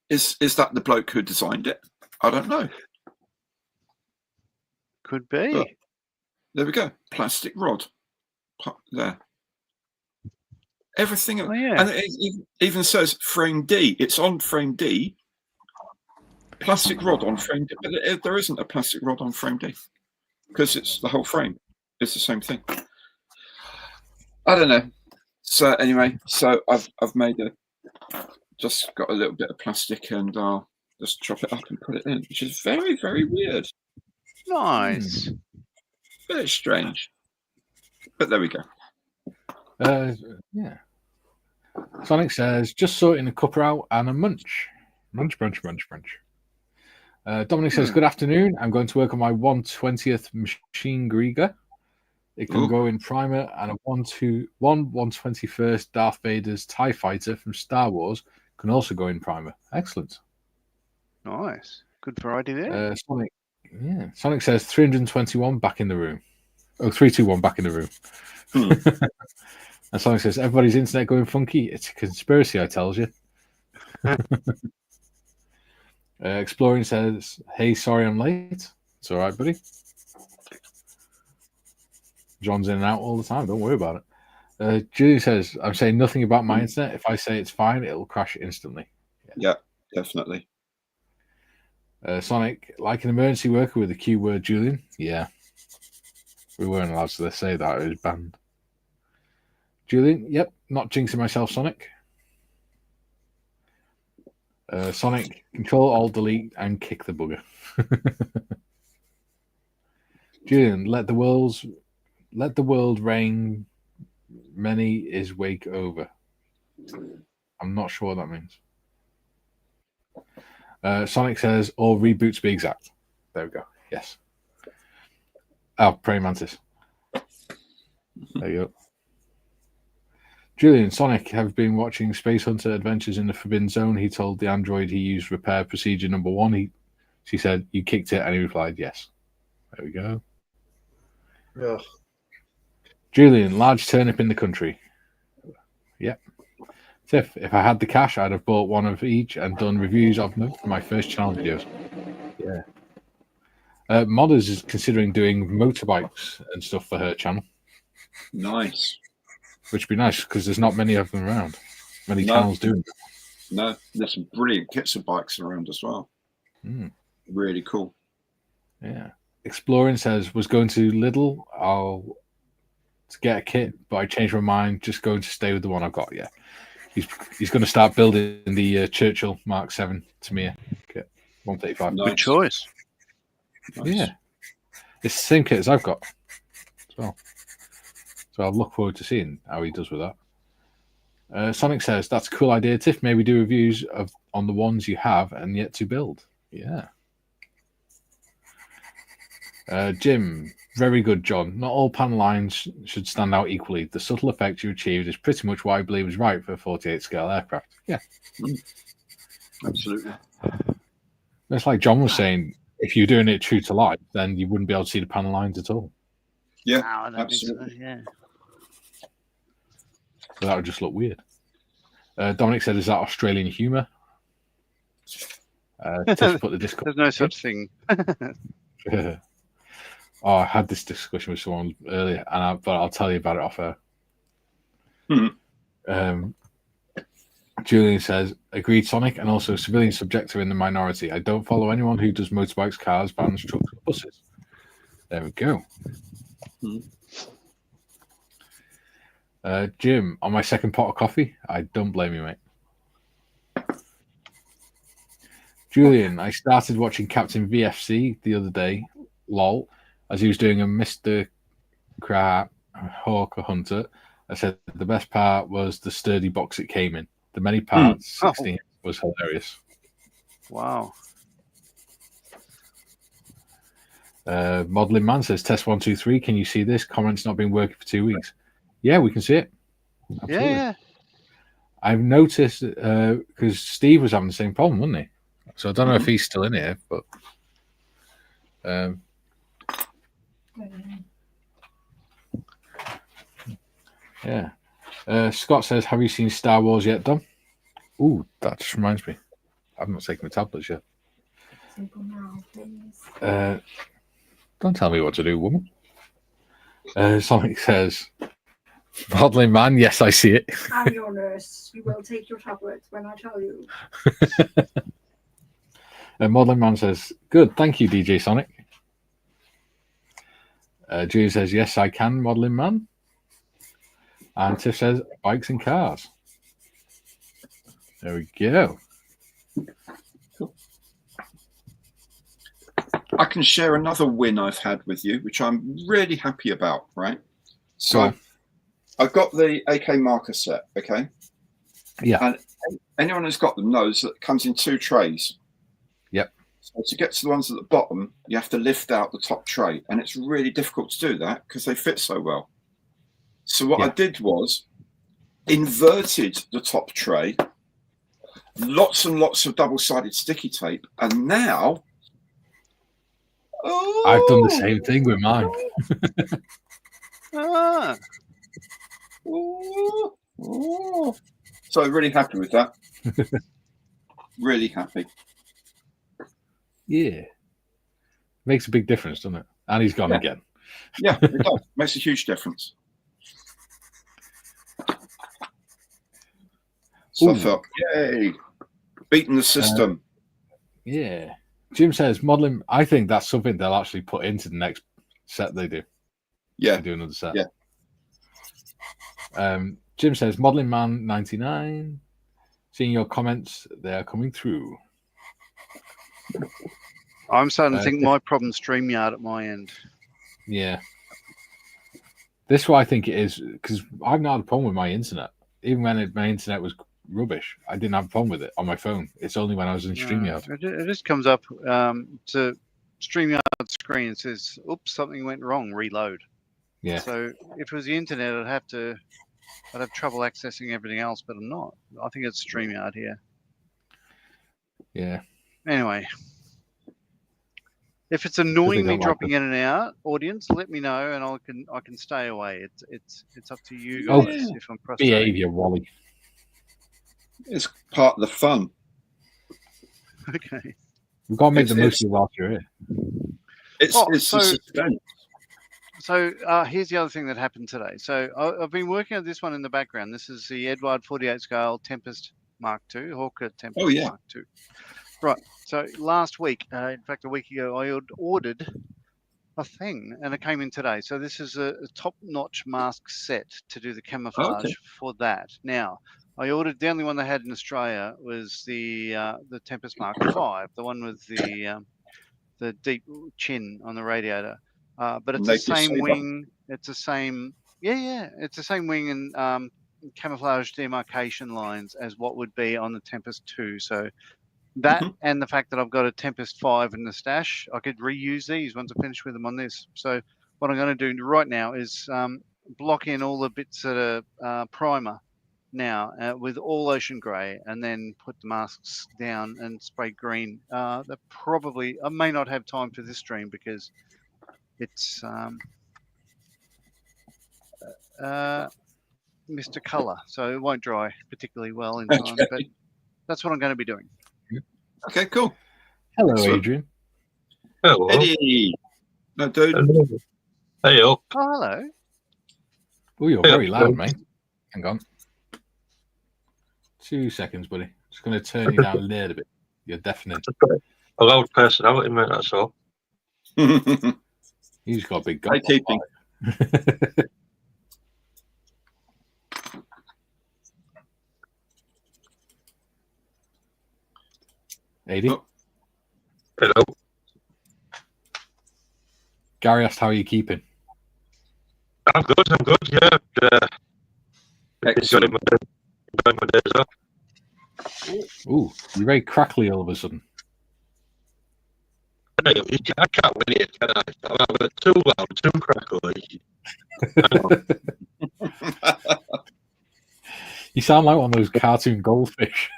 Is that the bloke who designed it? I don't know. Could be. But there we go. Plastic rod. There. Everything. Oh, yeah. And it even says frame D. It's on frame D. Plastic rod on frame D. But there isn't a plastic rod on frame D because it's the whole frame. It's the same thing. I don't know. So anyway, I've made just got a little bit of plastic and I'll just chop it up and put it in, which is very, very weird. Nice. Very strange. But there we go. Yeah. Sonic says, just sorting a cuppa out and a munch. Munch. Dominic says, good afternoon. I'm going to work on my 1/20th machine Grieger. It can go in primer, and a 1/21st Darth Vader's TIE Fighter from Star Wars can also go in primer. Excellent. Nice. Good variety there. Sonic says 321 back in the room. Oh, 321 back in the room. And Sonic says, everybody's internet going funky. It's a conspiracy, I tells you. Exploring says, hey, sorry I'm late. It's all right, buddy. John's in and out all the time. Don't worry about it. Julie says, I'm saying nothing about my internet. If I say it's fine, it'll crash instantly. Yeah, definitely. Sonic, like an emergency worker with the Q word, Julian. Yeah. We weren't allowed to say that. It was banned. Julian, yep, not jinxing myself, Sonic. Sonic, control, alt, delete, and kick the bugger. Julian, let the world reign. Many is wake over. I'm not sure what that means. Sonic says, or reboots to be exact. There we go. Yes. Oh, praying mantis. There you go. Julian, Sonic have been watching Space Hunter Adventures in the Forbidden Zone. He told the android he used repair procedure number 1. She said, you kicked it, and he replied, yes. There we go. Ugh. Julian, large turnip in the country. Yep. Tiff, if I had the cash, I'd have bought one of each and done reviews of them for my first channel videos. Yeah. Modders is considering doing motorbikes and stuff for her channel. Nice. Which would be nice because there's not many of them around. Many channels doing it. No, there's some brilliant kits of bikes around as well. Really cool. Yeah. Exploring says, was going to Lidl to get a kit, but I changed my mind. Just going to stay with the one I've got. Yeah. He's going to start building the Churchill Mark 7 Tamiya kit, 135. Nice. Good choice. Nice. Yeah. It's the same kit as I've got as well. So I'll look forward to seeing how he does with that. Sonic says, that's a cool idea, Tiff. Maybe do reviews on the ones you have and yet to build. Yeah. Jim, very good, John. Not all panel lines should stand out equally. The subtle effect you achieved is pretty much what I believe is right for a 48 scale aircraft. Yeah. Absolutely. It's like John was saying, if you're doing it true to life, then you wouldn't be able to see the panel lines at all. Yeah, absolutely. Yeah. So that would just look weird. Dominic said, is that Australian humour? Tiff put the Discord. There's no such thing. Oh, I had this discussion with someone earlier, but I'll tell you about it off air. Julian says, agreed, Sonic, and also civilian subjects are in the minority. I don't follow anyone who does motorbikes, cars, vans, trucks, or buses. There we go. Jim, on my second pot of coffee, I don't blame you, mate. Julian, I started watching Captain VFC the other day, lol, as he was doing a Mr. Hawk Hunter. I said the best part was the sturdy box it came in. The many parts, 16 was hilarious. Wow. Modeling Man says, test 1, 2, 3. Can you see this? Comments not been working for 2 weeks. Yeah, we can see it. Absolutely. Yeah. I've noticed because Steve was having the same problem, wasn't he? So I don't know if he's still in here, but yeah. Scott says, have you seen Star Wars yet, Dom? Ooh, that just reminds me. I've not taken the tablets yet. Don't tell me what to do, woman. Sonic says, Modeling Man, yes, I see it. I'm your nurse. You will take your tablets when I tell you. Modeling Man says, good, thank you, DJ Sonic. Julie says, yes, I can, Modeling Man. And Tiff says, bikes and cars. There we go. I can share another win I've had with you, which I'm really happy about, right? So I've got the AK marker set, okay? Yeah. And anyone who's got them knows that it comes in 2 trays. Yep. So to get to the ones at the bottom, you have to lift out the top tray. And it's really difficult to do that because they fit so well. So what I did was inverted the top tray, lots and lots of double-sided sticky tape, and now I've done the same thing with mine. So I'm really happy with that. Really happy. Yeah. Makes a big difference, doesn't it? And he's gone again. Yeah, it does. Makes a huge difference. So I felt, yay, beating the system. Yeah. Jim says, modeling, I think that's something they'll actually put into the next set they do. Yeah. They do another set. Yeah. Jim says, Modeling Man 99. Seeing your comments, they're coming through. I'm starting to think my problem's StreamYard at my end. Yeah. This is what I think it is, because I've not had a problem with my internet. Even when my internet was rubbish, I didn't have a problem with it on my phone. It's only when I was in StreamYard. It just comes up to StreamYard screen and says, oops, something went wrong, reload. Yeah. So if it was the internet, I'd have trouble accessing everything else, but I'm not. I think it's StreamYard here. Yeah. Anyway. If it's annoying me dropping in and out, audience, let me know and I can stay away. It's up to you guys if I'm frustrated. Behavior, Wally. It's part of the fun. Okay. We've got to make the most of it whilst you're here. It's suspense. So here's the other thing that happened today. So I've been working on this one in the background. This is the Edward 48 scale Tempest Mark II, Hawker Tempest Oh, yeah. Mark II. Right. So last week, in fact, a week ago, I ordered a thing, and it came in today. So this is a top-notch mask set to do the camouflage for that. Now, I ordered the only one they had in Australia was the Tempest Mark V, the one with the deep chin on the radiator. But it's the same wing. It's the same. Yeah. It's the same wing and camouflage demarcation lines as what would be on the Tempest 2. So that and the fact that I've got a Tempest 5 in the stash, I could reuse these once I finish with them on this. So what I'm going to do right now is block in all the bits that are primer now with all ocean grey, and then put the masks down and spray green. That probably, I may not have time for this stream because it's Mr. Colour, so it won't dry particularly well in time. But that's what I'm going to be doing. Okay, cool. Hello, Excellent. Adrian. Hello. Eddie. No, dude. Hey, Oh, hello. Oh, you're very loud, mate. Hang on. 2 seconds, buddy. Just going to turn you down a little bit. You're deafening. A loud personality, mate, that's all. He's got a big High keeping. Adi? Oh. Hello. Gary asked how are you keeping? I'm good, yeah. Enjoying my days off. Ooh, you're very crackly all of a sudden. I can't win it, can I? I'm either too loud, too crackly. You sound like one of those cartoon goldfish.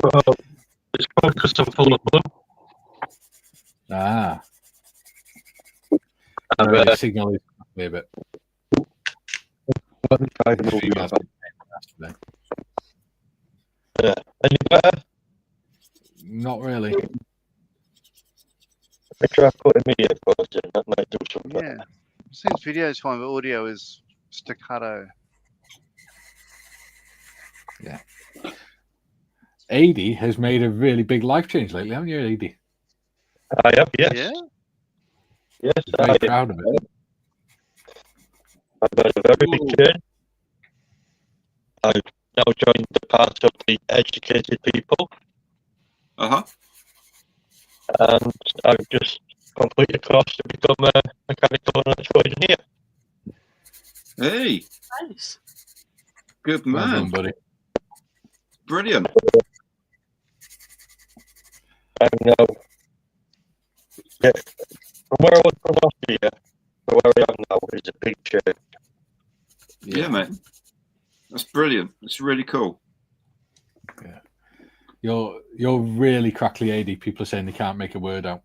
Well, it's probably because I'm full of blood. Ah. And, The signal is crackly a bit. any better? Not really. Make sure I put immediate pause in, that might do something. Yeah. Seems video is fine, but audio is staccato. Yeah. Adi has made a really big life change lately, haven't you, Adi? I have, yes. Yeah. Yes, Very proud of it. I've had a very big change. I've now joined the part of the educated people. And I've just completed a course to become a mechanical and electrical engineer. Hey. Nice. Good Well man. done, buddy. Brilliant. And now, yeah, from where I was from last year to where I am now is a big change. Yeah, mate. That's brilliant. It's really cool. Yeah. You're really crackly, Adi. People are saying they can't make a word out.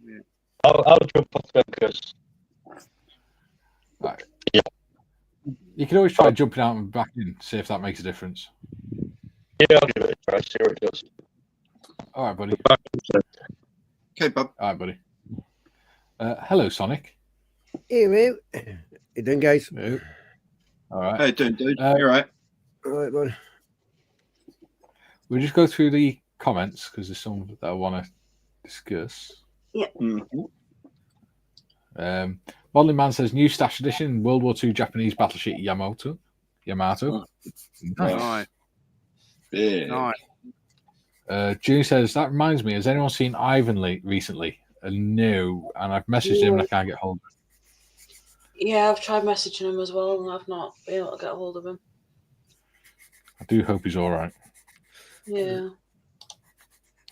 Yeah. I'll jump off there because Right. Yeah. You can always try jumping out and back in, see if that makes a difference. yeah, I'll give it a try, see what it does. All right, buddy. Okay, bub. All right, buddy. Hello, Sonic. Hey, mate. How you doing, guys? Hello. All right. Hey, dude. You're right. All right, bud. We'll just go through the comments because there's some that I want to discuss. Modeling Man says new stash edition World War II Japanese battleship Yamato. Nice. Yeah. Nice. June says that reminds me. Has anyone seen Ivan recently? No, and I've messaged him and I can't get hold of him. Yeah, I've tried messaging him as well, and I've not been able to get hold of him. I do hope he's all right. Yeah.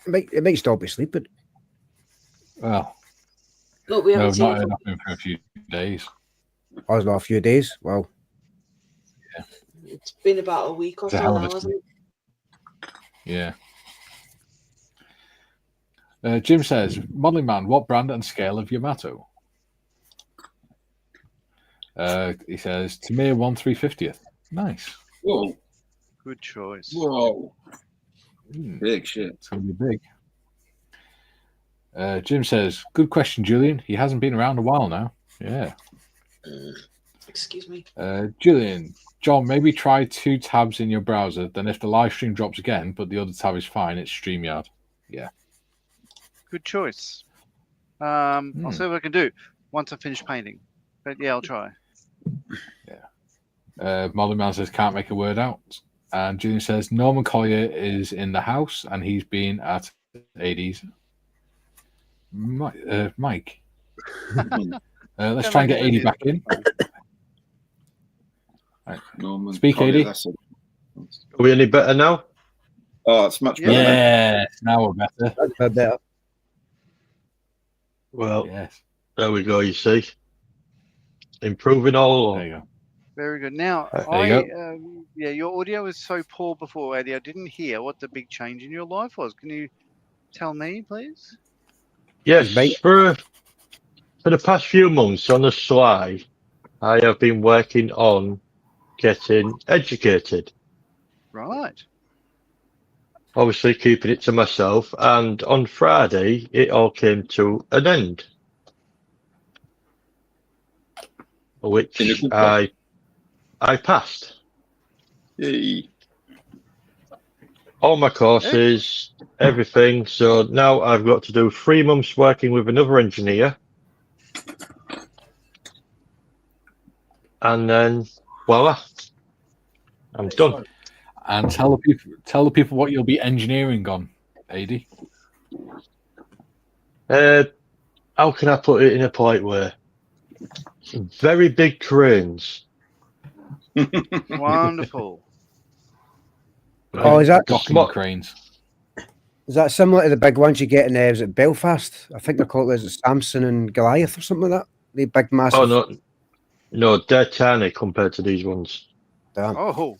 It might still be sleeping. Well, Look, we no, haven't I've seen not him. heard of him for a few days. I was not a few days. Well, It's been about a week or It's a so hell of now, a hasn't it? Yeah. Jim says, Modeling Man, what brand and scale of Yamato? He says, Tamir 1/350th. Nice. Whoa. Good choice. Whoa. Big shit. It's going to be big. Jim says, good question, Julian. He hasn't been around a while now. Yeah. Excuse me. Julian John, maybe try 2 tabs in your browser. Then if the live stream drops again, but the other tab is fine, it's StreamYard. Yeah. Good choice. I'll see what I can do once I finish painting. But yeah, I'll try. Molly Man says can't make a word out. And Julian says Norman Collier is in the house and he's been at AD's. Mike. Let's try and get AD back in. Right. Norman Speak, Collier, AD. Are we any better now? Oh, it's much better. Yes, now we're better. That's a bit better. Well, Yes. there we go, you see. Improving all There along. you go. Very good. Now, There you your audio was so poor before, Eddie. I didn't hear what the big change in your life was. Can you tell me, please? Yes, Right. for the past few months on the sly, I have been working on getting educated. Right. Obviously keeping it to myself, and on Friday it all came to an end. Which I passed. Yay. All my courses, everything. So now I've got to do 3 months working with another engineer. And then voila. I'm done. And tell the people what you'll be engineering on, AD. How can I put it in a polite way? Some very big cranes. Wonderful. Oh, is that Docking cranes? Is that similar to the big ones you get in was it Belfast? I think they're called is it Samson and Goliath or something like that. The big massive. Oh no, they're tiny compared to these ones. Damn. Oh,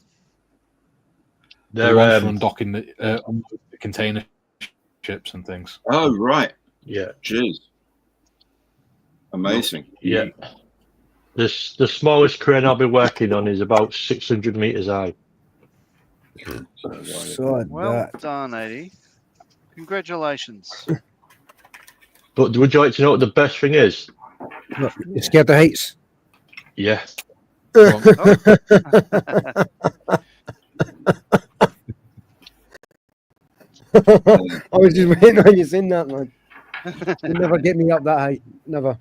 The ones for undocking the container ships and things. Oh, right. Yeah. Jeez. Amazing. Yeah. The smallest crane I'll be working on is about 600 meters high. So well done, Eddie. Congratulations. But would you like to know what the best thing is? you scared of heights? Yeah. I was just waiting on you saying that, man. You never get me up that high. Never.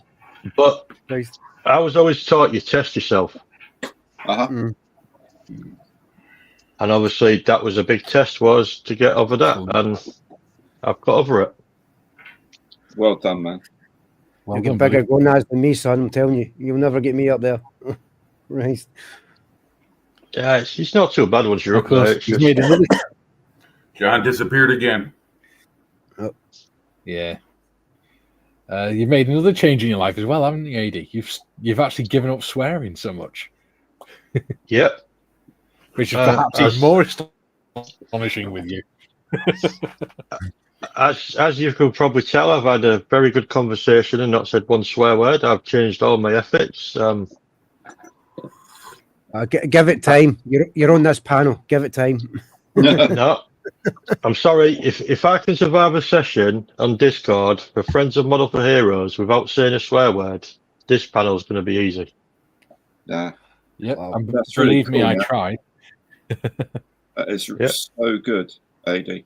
But Christ. I was always taught you test yourself. Uh-huh. Mm. And obviously that was a big test, was to get over that. And I've got over it. Well done, man. Well, you get bigger gonads than me, son. I'm telling you. You'll never get me up there. Right. Yeah, it's not too bad once you're up there. It's just... John disappeared again. Oh. Yeah. You've made another change in your life as well, haven't you, AD? You've actually given up swearing so much. Yep. Which is perhaps even more astonishing with you. As you could probably tell, I've had a very good conversation and not said one swear word. I've changed all my efforts. Give it time. You're on this panel. Give it time. No, I'm sorry. If I can survive a session on Discord for Friends of Model for Heroes without saying a swear word, this panel is going to be easy. Yeah. Yep. Wow. And That's believe really me, cool, I tried. That is so good, AD.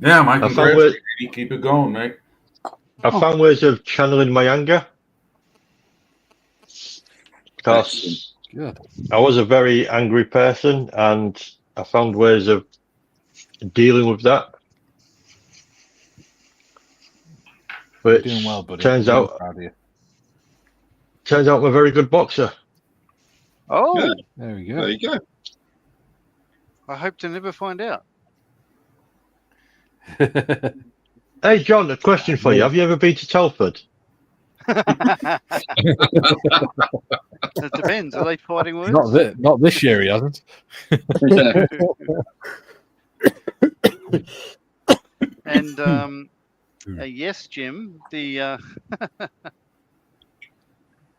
Yeah, my congrats. Keep it going, mate. I found ways of channeling my anger. Because I was a very angry person and I found ways of dealing with that. But doing well, buddy. Turns out I'm a very good boxer. Oh, yeah. There we go. There you go. I hope to never find out. Hey, John, a question for you. Have you ever been to Telford? It depends. Are they fighting words? Not this year, he hasn't. And yes, Jim, the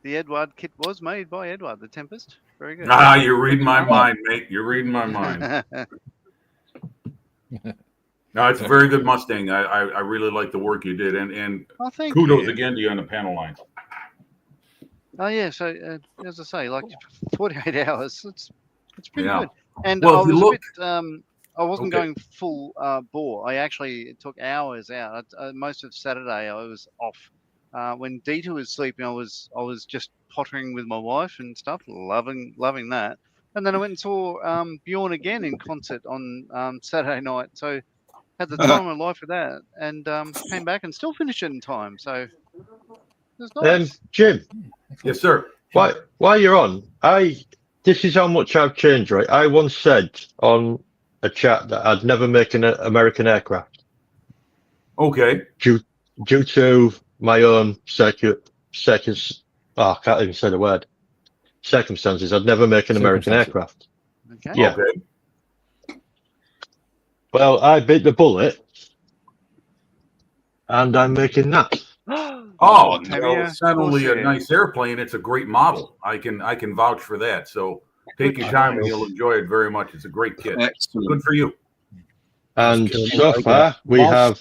Edward kit was made by Edward, the Tempest. Very good. Ah, you're reading my mind, mate. You're reading my mind. No, it's a very good Mustang. I really like the work you did, and thank kudos you. again to you on the panel line. Oh yeah, so as I say, like 48 hours. It's pretty Yeah. good. And Well, I if you was look- a bit. I wasn't Okay. going full bore. It took hours out. Most of Saturday I was off. When Dita was sleeping, I was just pottering with my wife and stuff, loving that. And then I went and saw Bjorn again in concert on Saturday night. So had the time of my life with that, and came back and still finished it in time. So it was nice. Jim, Yes, sir. while you're on, this is how much I've changed, right? I once said on a chat that I'd never make an American aircraft. Okay. Due to my own I can't even say the word. Circumstances, I'd never make an American aircraft. Okay. Yeah. Okay. Well, I bit the bullet, and I'm making that. Oh, Tamiya, it's not only a Corsair. nice airplane; it's a great model. I can vouch for that. So take your time, and you'll enjoy it very much. It's a great kit. Excellent. Good for you. And so far, we have.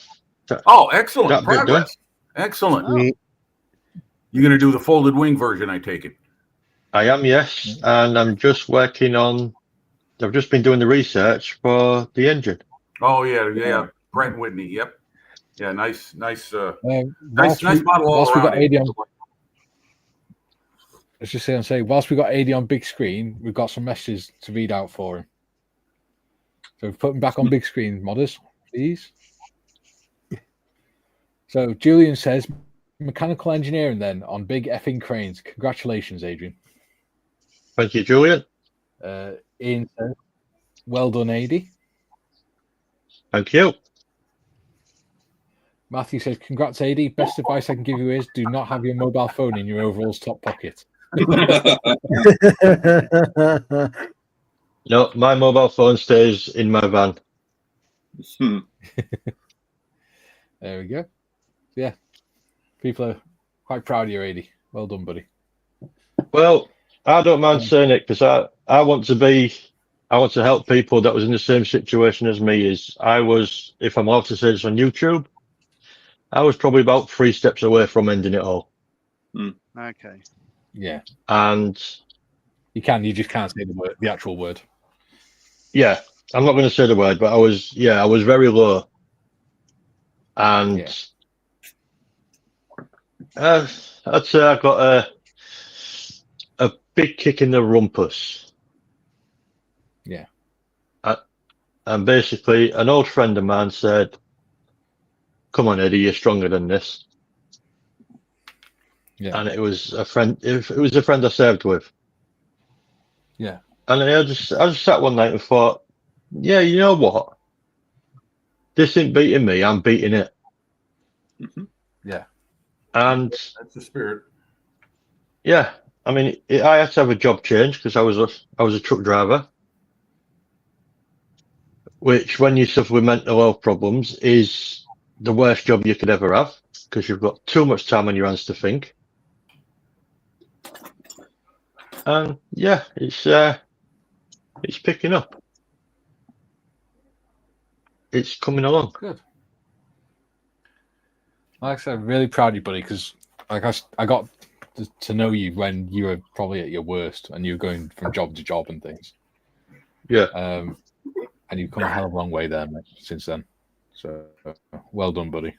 Oh, excellent that bit done. progress. Excellent. Oh. You're going to do the folded wing version, I take it. I am, yes, and I'm just working on. I've just been doing the research for the engine. Oh yeah. Pratt and Whitney. Yep. Yeah, nice nice model all whilst we around. got AD on, let's just say, whilst we got AD on big screen, we've got some messages to read out for him. So we've put him back on big screen, modders, please. So Julian says, mechanical engineering then on big effing cranes. Congratulations, Adrian. Thank you, Julian. Ian says, well done, AD. Thank you. Matthew says, congrats, AD. Best advice I can give you is do not have your mobile phone in your overall's top pocket. No, my mobile phone stays in my van. There we go. Yeah. People are quite proud of you, AD. Well done, buddy. Well, I don't mind saying it because I want to help people that was in the same situation as me. I was, if I'm allowed to say this on YouTube, I was probably about 3 steps away from ending it all. Okay. Yeah. And you just can't say the actual word. Yeah, I'm not going to say the word, but I was very low. And I'd say I got a big kick in the rumpus. Yeah. And basically, an old friend of mine said, "Come on, Eddie, you're stronger than this." Yeah. And it was a friend. It was a friend I served with. Yeah. And I just sat one night and thought, yeah, you know what? This ain't beating me. I'm beating it. Mm-hmm. Yeah. And that's the spirit. Yeah, I mean, I had to have a job change because I was a truck driver, which, when you suffer with mental health problems, is the worst job you could ever have because you've got too much time on your hands to think. And yeah, it's picking up. It's coming along. Good. Like I said, I'm really proud of you, buddy, because like I got to know you when you were probably at your worst and you were going from job to job and things. Yeah. And you've come a hell of a long way there, mate, since then. So well done, buddy.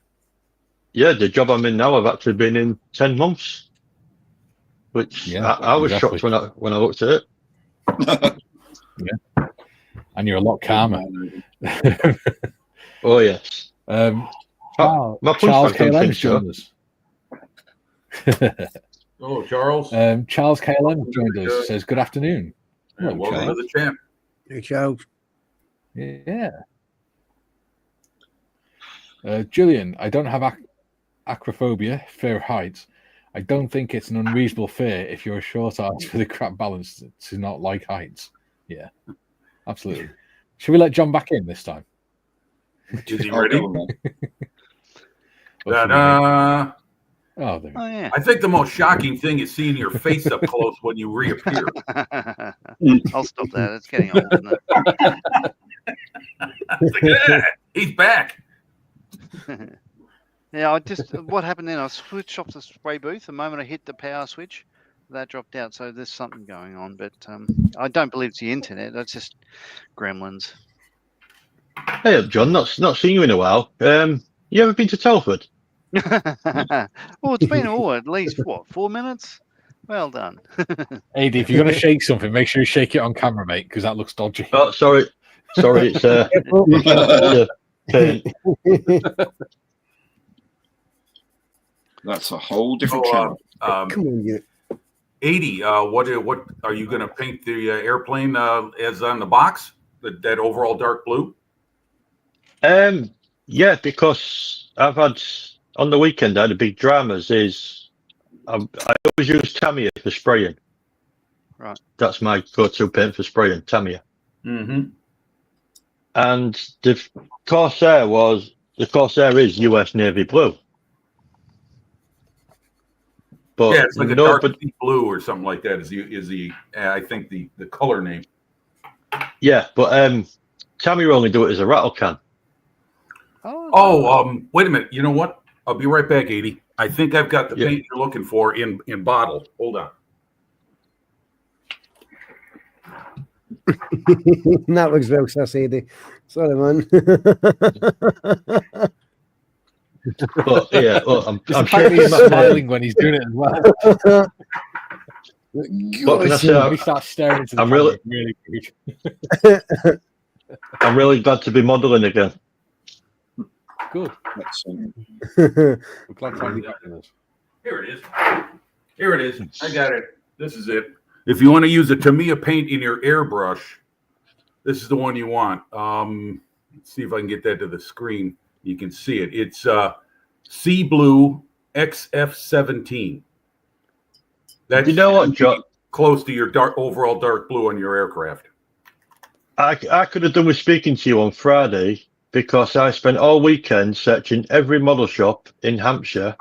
Yeah, the job I'm in now, I've actually been in 10 months, which I was shocked when I looked at it. Yeah. And you're a lot calmer. Oh, yes. Charles KLM joined us. Oh, Charles. Charles KLM joined us. Says, good afternoon. Yeah, welcome to the champ. Hey, Charles. Yeah. Julian, I don't have acrophobia, fear of heights. I don't think it's an unreasonable fear if you're a short arse with a crap balance to not like heights. Yeah, absolutely. Should we let John back in this time? Is he ready? Oh, yeah. I think the most shocking thing is seeing your face up close when you reappear. I'll stop that. It's getting old, isn't it? Yeah, he's back. Yeah, what happened then? I switched off the spray booth the moment I hit the power switch. that dropped out. So there's something going on, but I don't believe it's the internet. That's just gremlins. Hey up, John. Not seen you in a while. You ever been to Telford? Oh, it's been at least 4 minutes. Well done. AD, if you're going to shake something, make sure you shake it on camera, mate, because that looks dodgy. Oh, sorry, it's paint. That's a whole different channel. Come on, you. 80. What are you going to paint the airplane as on the box? That overall dark blue? Yeah, because I've had on the weekend I had a big dramas. I always use Tamiya for spraying. Right. That's my go-to paint for spraying, Tamiya. Mm-hmm. And the Corsair is US Navy blue. But Yeah, it's like a dark deep blue or something like that. Is the I think the color name. Yeah, but Tamiya only do it as a rattle can. Wait a minute. You know what? I'll be right back, 80. I think I've got the paint you're looking for in bottle. Hold on. That looks well sus, Eddie. Sorry, man. But yeah, well, I'm sure he's smiling when he's doing it as well. What can I say? He starts staring into the I'm camera. really good. I'm really glad to be modelling again. Good. We're glad to have you back with us. Here it is. Here it is. I got it. This is it. If you want to use a Tamiya paint in your airbrush, this is the one you want. Let's see if I can get that to the screen. You can see it. It's Sea Blue XF17. That's, you know what, John? Close to your overall dark blue on your aircraft. I could have done with speaking to you on Friday because I spent all weekend searching every model shop in Hampshire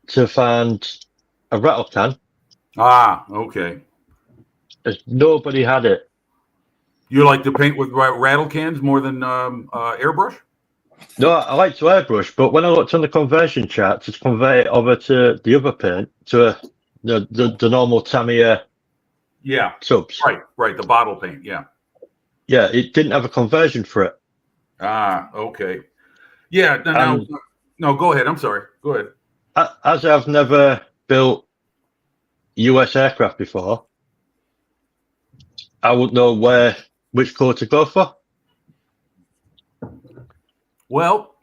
to find a rattle can. Ah, okay. Nobody had it. You like to paint with rattle cans more than airbrush? No, I like to airbrush, but when I looked on the conversion chart to convert it over to the other paint, to the normal Tamiya tubs. Right, the bottle paint, yeah. Yeah, it didn't have a conversion for it. Ah, okay. Yeah, no, go ahead. I'm sorry. Go ahead. As I've never built US aircraft before, I wouldn't know which colour to go for. Well,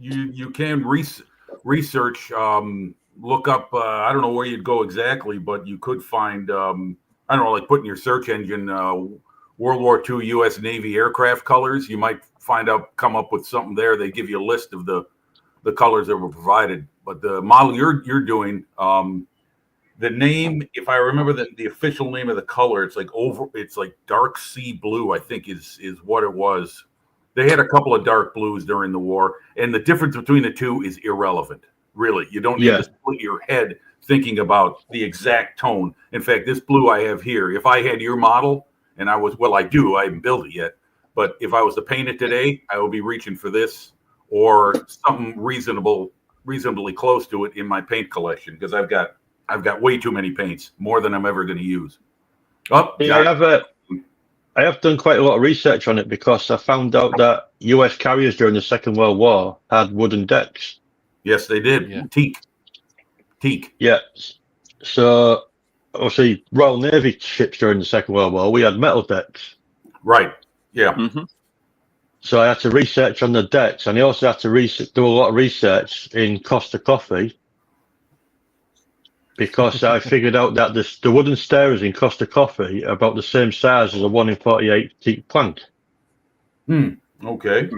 you can research, look up. I don't know where you'd go exactly, but you could find. I don't know, like put in your search engine World War II U.S. Navy aircraft colors. You might come up with something there. They give you a list of the colors that were provided. But the model you're doing, the name, if I remember the official name of the color, it's like dark sea blue, I think is what it was. They had a couple of dark blues during the war, and the difference between the two is irrelevant. Really, you don't need to split your head thinking about the exact tone. In fact, this blue I have here, if I had your model, and I haven't built it yet, but if I was to paint it today, I would be reaching for this or something reasonably close to it in my paint collection, because I've got way too many paints, more than I'm ever going to use. I have done quite a lot of research on it because I found out that US carriers during the Second World War had wooden decks. Yes, they did. Yeah. Teak. Yeah. So obviously Royal Navy ships during the Second World War, we had metal decks. Right. Yeah. Mm-hmm. So I had to research on the decks, and I also had to do a lot of research in Costa Coffee because I figured out that the wooden stairs in Costa Coffee are about the same size as a 1 in 48 teak plank. Okay.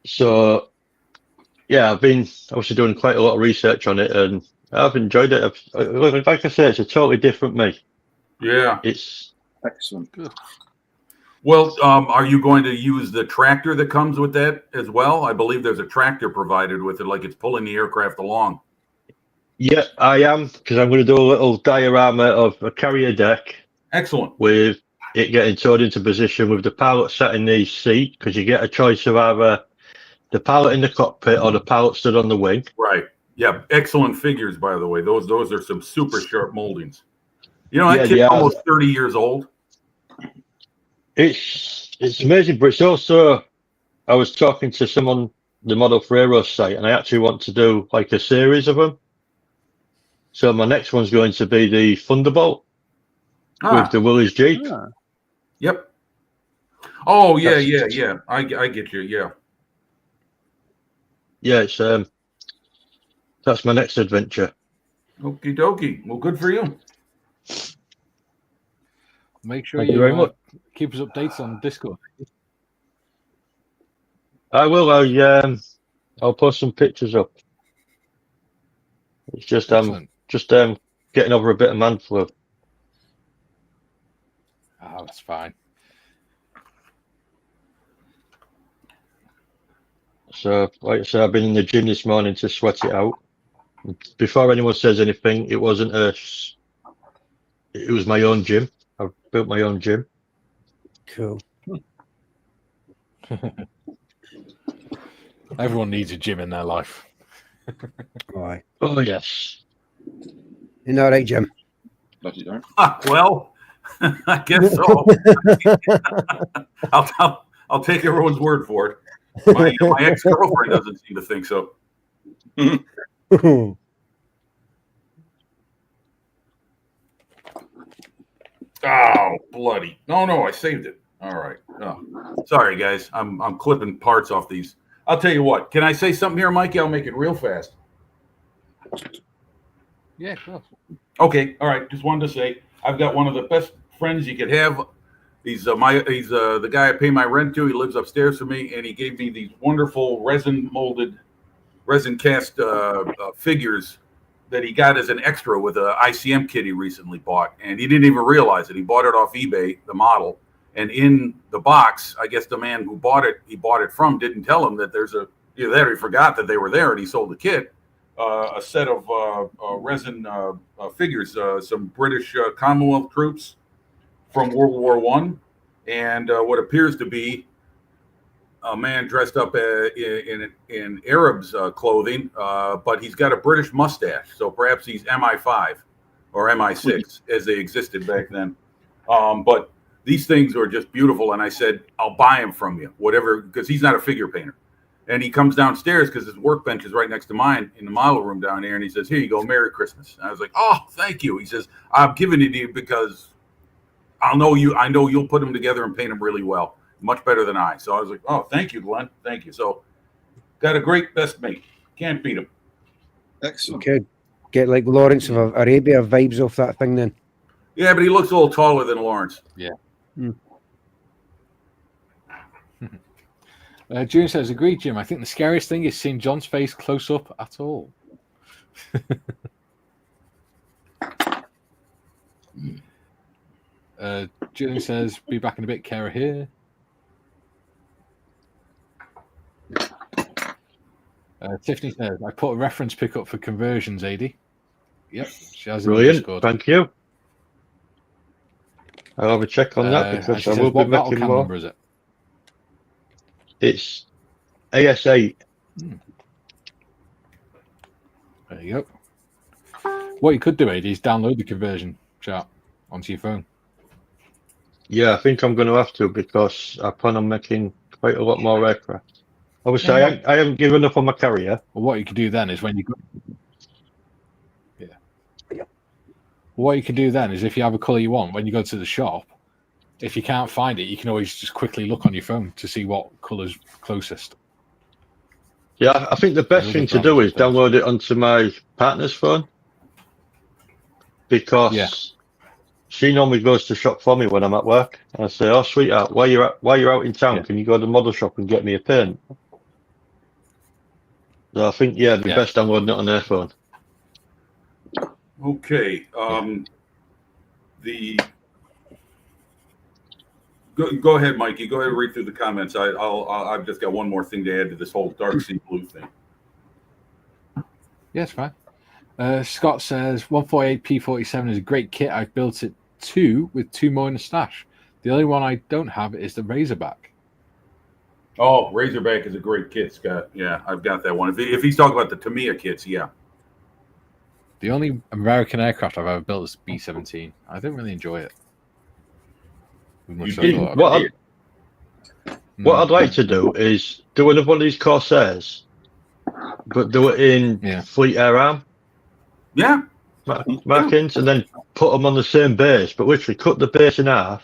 So, yeah, I've been obviously doing quite a lot of research on it, and I've enjoyed it. Like I say, it's a totally different me. Yeah. It's excellent. Good. Well, are you going to use the tractor that comes with that as well? I believe there's a tractor provided with it, like it's pulling the aircraft along. Yeah, I am, because I'm going to do a little diorama of a carrier deck. Excellent. With it getting towed into position with the pilot sat in the seat, because you get a choice of either the pilot in the cockpit or the pilot stood on the wing. Right. Yeah. Excellent figures, by the way. Those are some super sharp moldings. You know, that kid's almost 30 years old. It's amazing, but it's also, I was talking to someone, the Model for Aero site, and I actually want to do like a series of them. So my next one's going to be the Thunderbolt with the Willys Jeep. Yep. Oh yeah. I get you. Yeah. Yeah, it's that's my next adventure. Okie dokie. Well, good for you. Make sure Thank you very much. Keep us updated on Discord. I will. I'll post some pictures up. It's just getting over a bit of man flu. Oh, that's fine. So, like I said, I've been in the gym this morning to sweat it out. Before anyone says anything, it was my own gym. I've built my own gym. Cool. Everyone needs a gym in their life. Aye. Oh yes. You know, right, Jim? Bloody don't. Well, I guess so. I'll take everyone's word for it. My ex-girlfriend doesn't seem to think so. Oh, bloody. No, I saved it. All right. Oh, sorry, guys. I'm clipping parts off these. I'll tell you what. Can I say something here, Mikey? I'll make it real fast. Yeah, sure. Okay. All right. Just wanted to say I've got one of the best friends you could have. He's the guy I pay my rent to. He lives upstairs from me, and he gave me these wonderful resin cast figures that he got as an extra with a ICM kit he recently bought, and he didn't even realize it. He bought it off eBay, the model, and in the box, I guess the man who he bought it from, didn't tell him that there's he forgot that they were there, and he sold the kit. A set of resin figures, some British Commonwealth troops from World War I, and what appears to be a man dressed up in Arabs' clothing, but he's got a British mustache, so perhaps he's MI5 or MI6 as they existed back then. But these things are just beautiful, and I said, I'll buy them from you, whatever, because he's not a figure painter. And he comes downstairs because his workbench is right next to mine in the model room down there, and he says, here you go, Merry Christmas. And I was like, oh, thank you. He says, I'm giving it to you because I know you'll put them together and paint them really well, much better than I. So I was like, oh, thank you, Glenn. Thank you. So got a great best mate. Can't beat him. Excellent. You could get like Lawrence of Arabia vibes off that thing then. Yeah, but he looks a little taller than Lawrence. Yeah. June says, agreed, Jim. I think the scariest thing is seeing John's face close up at all. June says, be back in a bit, Kara here. Tiffany says, I put a reference pickup for conversions, AD. Yep, she has it. Brilliant, thank you. I'll have a check on that because I will be making more. Number is it? It's AS8. There you go. What you could do, AD, is download the conversion chart onto your phone. Yeah, I think I'm going to have to because I plan on making quite a lot more aircraft. Obviously, I haven't given up on my carrier. Well, what you could do then is when you go... What you can do then is if you have a colour you want, when you go to the shop, if you can't find it, you can always just quickly look on your phone to see what colour's closest. Yeah, I think the best thing to do is download it onto my partner's phone because she normally goes to shop for me when I'm at work. And I say, oh, sweetheart, while you're out in town, can you go to the model shop and get me a paint? So I think, it'd be best downloading it on their phone. Okay. Go ahead, Mikey. Go ahead and read through the comments. I've just got one more thing to add to this whole dark sea blue thing. Yes, fine. Scott says 148 P47 is a great kit. I've built it with two more in the stash. The only one I don't have is the Razorback. Oh, Razorback is a great kit, Scott. Yeah, I've got that one. If he's talking about the Tamiya kits, yeah. The only American aircraft I've ever built is B-17. I didn't really enjoy it. What I'd like to do is do another one of these Corsairs, but do it in Fleet Air Arm. Yeah. Markings, and then put them on the same base, but literally cut the base in half.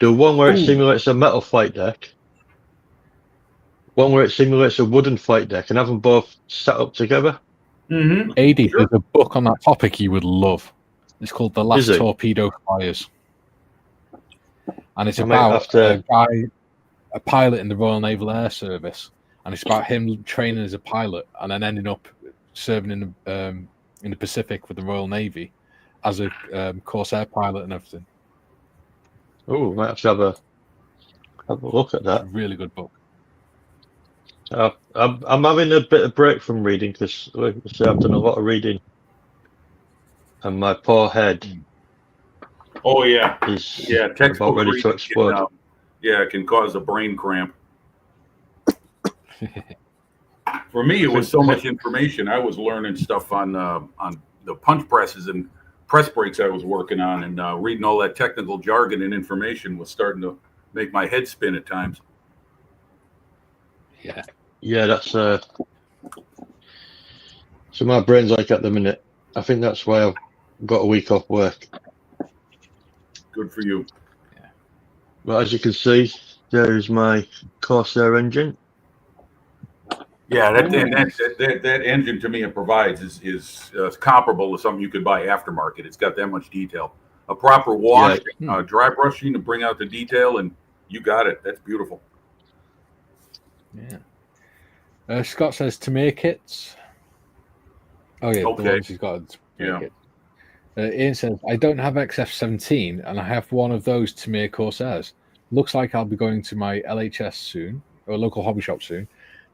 Do one where it simulates a metal flight deck, one where it simulates a wooden flight deck, and have them both set up together. Mm-hmm. AD, there's a book on that topic you would love. It's called The Last Torpedo Flyers. And it's about a pilot in the Royal Naval Air Service. And it's about him training as a pilot and then ending up serving in the Pacific with the Royal Navy as a Corsair pilot and everything. Oh, might have to have a look at that. Really good book. I'm having a bit of break from reading because, like I say, I've done a lot of reading, and my poor head. Oh yeah, is textbook about ready to explode. It can cause a brain cramp. For me, it was so much information. I was learning stuff on the punch presses and press brakes I was working on, and reading all that technical jargon and information was starting to make my head spin at times. Yeah, that's so my brain's like at the minute. I think that's why I've got a week off work. Good for you. Yeah. Well, as you can see, there is my Corsair engine. Yeah, that engine to me it provides is comparable to something you could buy aftermarket. It's got that much detail. A proper wash, dry brushing to bring out the detail, and you got it. That's beautiful. Yeah. Scott says Tamiya kits. Oh yeah, the ones he's got. Kit. Ian says I don't have XF-17 and I have one of those Tamiya Corsairs. Looks like I'll be going to my LHS soon or local hobby shop soon.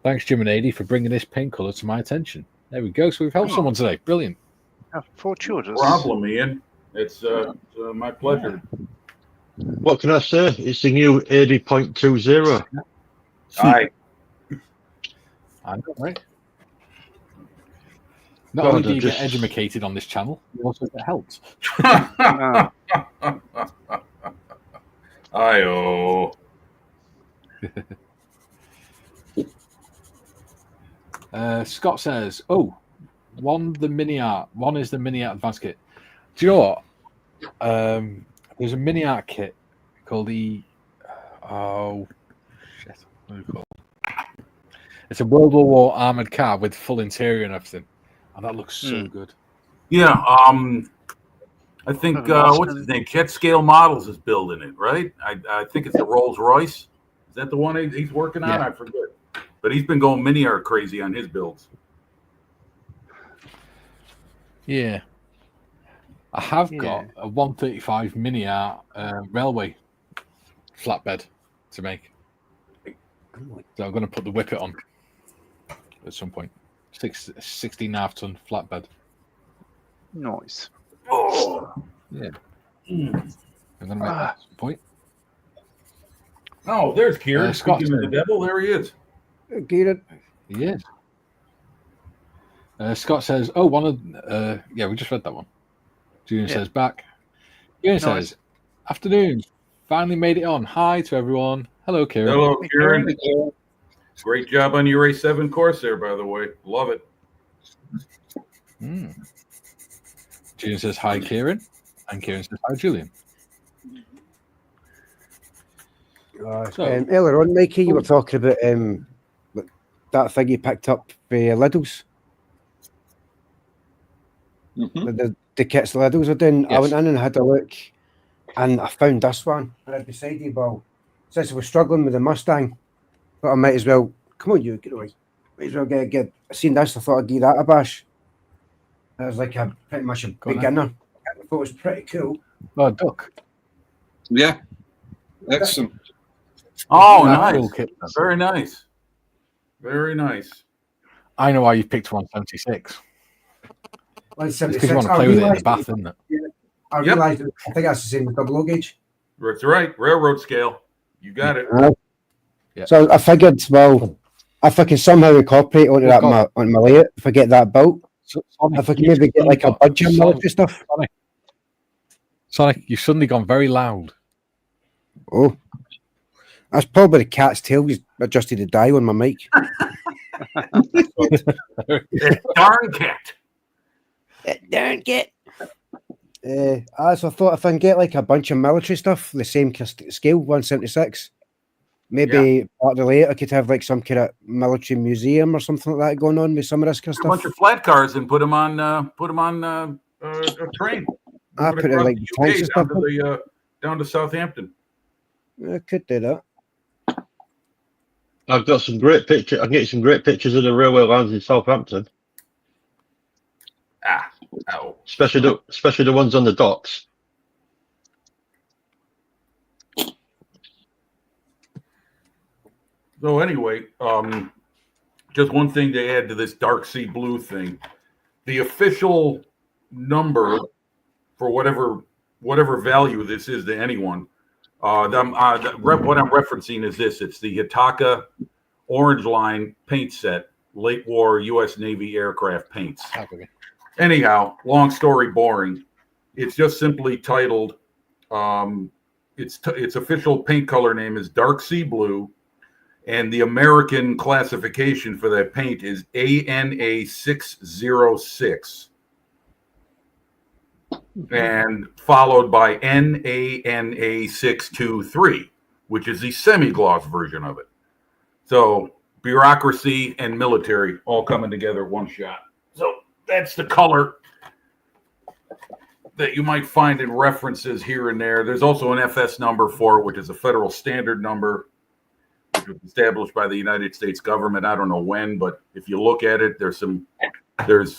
Thanks, Jim and AD, for bringing this paint color to my attention. There we go. So we've helped someone today. Brilliant. Fortuitous. Problem, Ian. It's my pleasure. What can I say? It's the new 80.20. I know, right? Not only do you get educated on this channel, you also get helped. Ayo. Scott says, one is the mini art advanced kit. Do you know what? There's a mini art kit called the what do you call it? It's a World War I armored car with full interior and everything, and that looks so good. Yeah, I think what's his name? Jet Scale Models is building it, right? I think it's the Rolls Royce. Is that the one he's working on? I forget. But he's been going mini art crazy on his builds. Yeah. I have got a 135 mini art railway flatbed to make. So I'm going to put the whippet on at some point. 16.5 ton flatbed. Nice. Oh. Yeah. I'm going to make that at some point. Oh, there's Kieran. Speaking of the devil, there he is. Kieran. He is. Scott says, one of we just read that one. Julian says back. Kieran says, afternoon. Finally made it on. Hi to everyone. Hello, Kieran. Hello, Kieran. Great job on your A7 Corsair, by the way. Love it. Julian says hi, Kieran. And Kieran says hi, Julian. Earlier on, Mikey, you were talking about that thing you picked up for Lidl's. The kits the Lidl's are doing. Yes. I went in and had a look, and I found this one. And I decided, well, since I was struggling with the Mustang, but I might as well, come on, you, get away. Might as well get I seen this, I thought I'd give that a bash. It was like pretty much a beginner. I thought it was pretty cool. Oh, a duck. Yeah. Excellent. Oh, nice. Very nice. Very nice. I know why you picked 176. Because you want to play with it in the bath, isn't it? Yeah, I realised I think that's the same with double low gauge. That's right. Railroad scale. You got it. Yeah. So I figured, well, if I can somehow incorporate onto that on my layout, if I get that built, if I can maybe get like a bunch of military stuff. Sonic, you've suddenly gone very loud. Oh, that's probably the cat's tail. He's adjusted the dial on my mic. Darn cat. Darn cat. So I thought if I can get like a bunch of military stuff, the same scale, 176, maybe part of the layout I could have like some kind of military museum or something like that going on with some of this kind of stuff. A bunch of flat cars and put them on a train. I put it like the tanks and stuff down to Southampton. I could do that. I've got some great pictures. I can get you some great pictures of the railway lines in Southampton. Oh. Especially the ones on the docks. So anyway, just one thing to add to this dark sea blue thing. The official number for whatever value this is to anyone, what I'm referencing is this. It's the Hitaka Orange Line paint set, late war U.S. Navy aircraft paints. Okay. Anyhow, long story boring. It's just simply titled, its official paint color name is Dark Sea Blue, and the American classification for that paint is ANA 606. And followed by NANA 623, which is the semi-gloss version of it. So bureaucracy and military all coming together at one shot. So that's the color that you might find in references here and there. There's also an FS number for it, which is a federal standard number, which was established by the United States government. I don't know when, but if you look at it, there's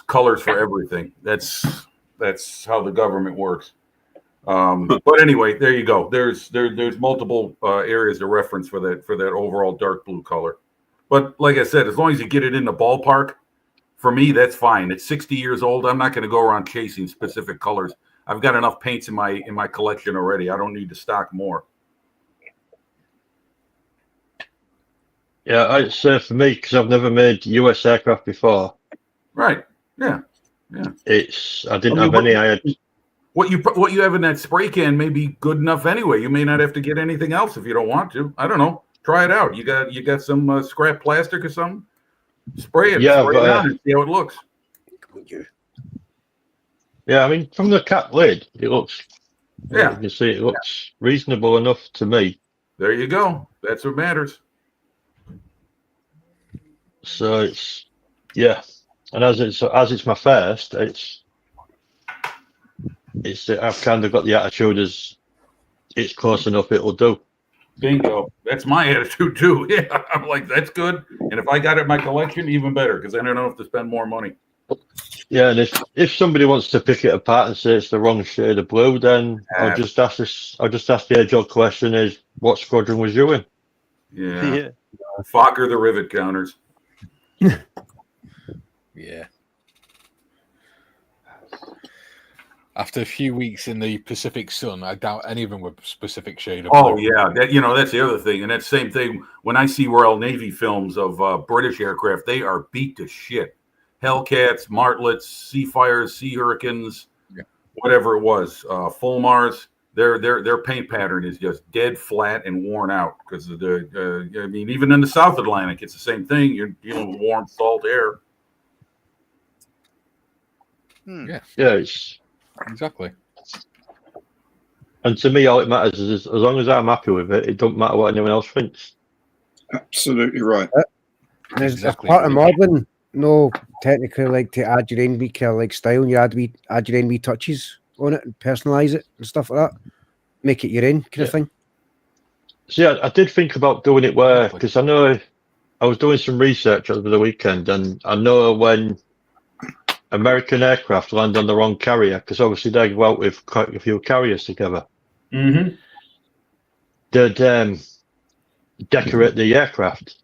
colors for everything. That's how the government works. But anyway, there you go. There's multiple areas to reference for that overall dark blue color. But like I said, as long as you get it in the ballpark, for me, that's fine. At 60 years old, I'm not going to go around chasing specific colors. I've got enough paints in my collection already. I don't need to stock more. Yeah, I'd say for me, because I've never made US aircraft before. Right. Yeah. I didn't have any. I had what you have in that spray can may be good enough anyway. You may not have to get anything else if you don't want to. I don't know. Try it out. You got some scrap plastic or something? Spray it. Yeah, spray it on and see how it looks. Yeah, I mean, from the cap lid, it looks. Yeah, you can see it looks reasonable enough to me. There you go. That's what matters. So and as it's my first, I've kind of got the attitude as it's close enough, it'll do. Bingo. That's my attitude too. Yeah, I'm like, that's good. And if I got it in my collection, even better, because then I don't have to spend more money. Yeah, and if somebody wants to pick it apart and say it's the wrong shade of blue, then I'll just ask the age-old question: is what squadron was you in? Yeah. Fokker the rivet counters. Yeah. After a few weeks in the Pacific sun, I doubt any of them were specific shade of blue. Oh yeah, that's the other thing, and that same thing when I see Royal Navy films of British aircraft, they are beat to shit. Hellcats, Martlets, Seafires, Sea Hurricanes, whatever it was, Fulmars. Their paint pattern is just dead flat and worn out because of I mean, even in the South Atlantic, it's the same thing. You're dealing with warm, salt air. Yeah, it's exactly. And to me, all it matters is as long as I'm happy with it, it don't matter what anyone else thinks. Absolutely right. There's exactly a part of modeling, technically like to add your own wee kind of like style, and you add your own wee touches on it and personalize it and stuff like that. Make it your own kind of thing. So yeah, I did think about doing it where, because I know I was doing some research over the weekend, and I know when American aircraft land on the wrong carrier, because obviously they go out with quite a few carriers together. Mm-hmm. They'd decorate the aircraft.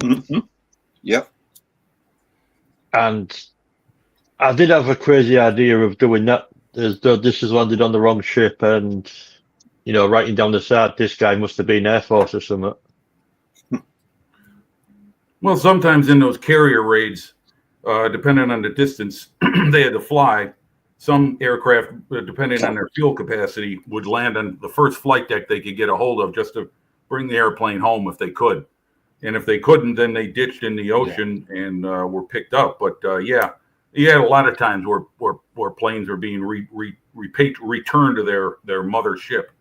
Mm-hmm. Yep. And I did have a crazy idea of doing that. As though this has landed on the wrong ship, and writing down the side, this guy must have been Air Force or something. Well, sometimes in those carrier raids, depending on the distance they had to fly, some aircraft, depending on their fuel capacity, would land on the first flight deck they could get a hold of just to bring the airplane home if they could. And if they couldn't, then they ditched in the ocean and were picked up. But you had a lot of times where planes were being returned to their mother ship.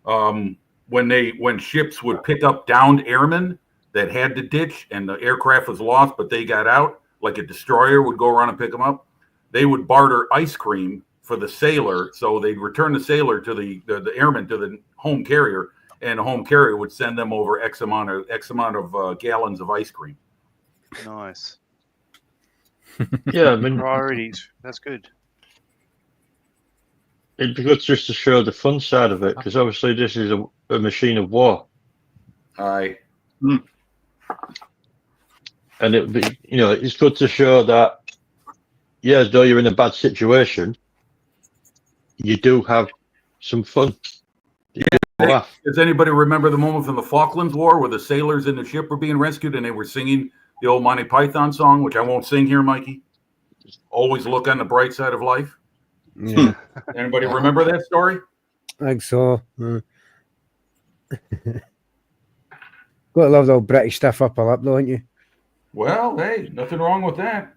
When ships would pick up downed airmen that had to ditch and the aircraft was lost, but they got out, like a destroyer would go around and pick them up, they would barter ice cream for the sailor. So they'd return the sailor to the airman to the home carrier, and the home carrier would send them over X amount of gallons of ice cream. Nice. Yeah, I mean, Priorities. That's good. it'd be good just to show the fun side of it, because obviously this is a machine of war. Aye. And it would be, it's good to show that, as though you're in a bad situation, you do have some fun. Does anybody remember the moment from the Falklands War where the sailors in the ship were being rescued and they were singing the old Monty Python song, which I won't sing here, Mikey? Always look on the bright side of life. Yeah. Anybody remember that story? I think so. Got to love the old British stuff up a lip, don't you? Well, hey, nothing wrong with that.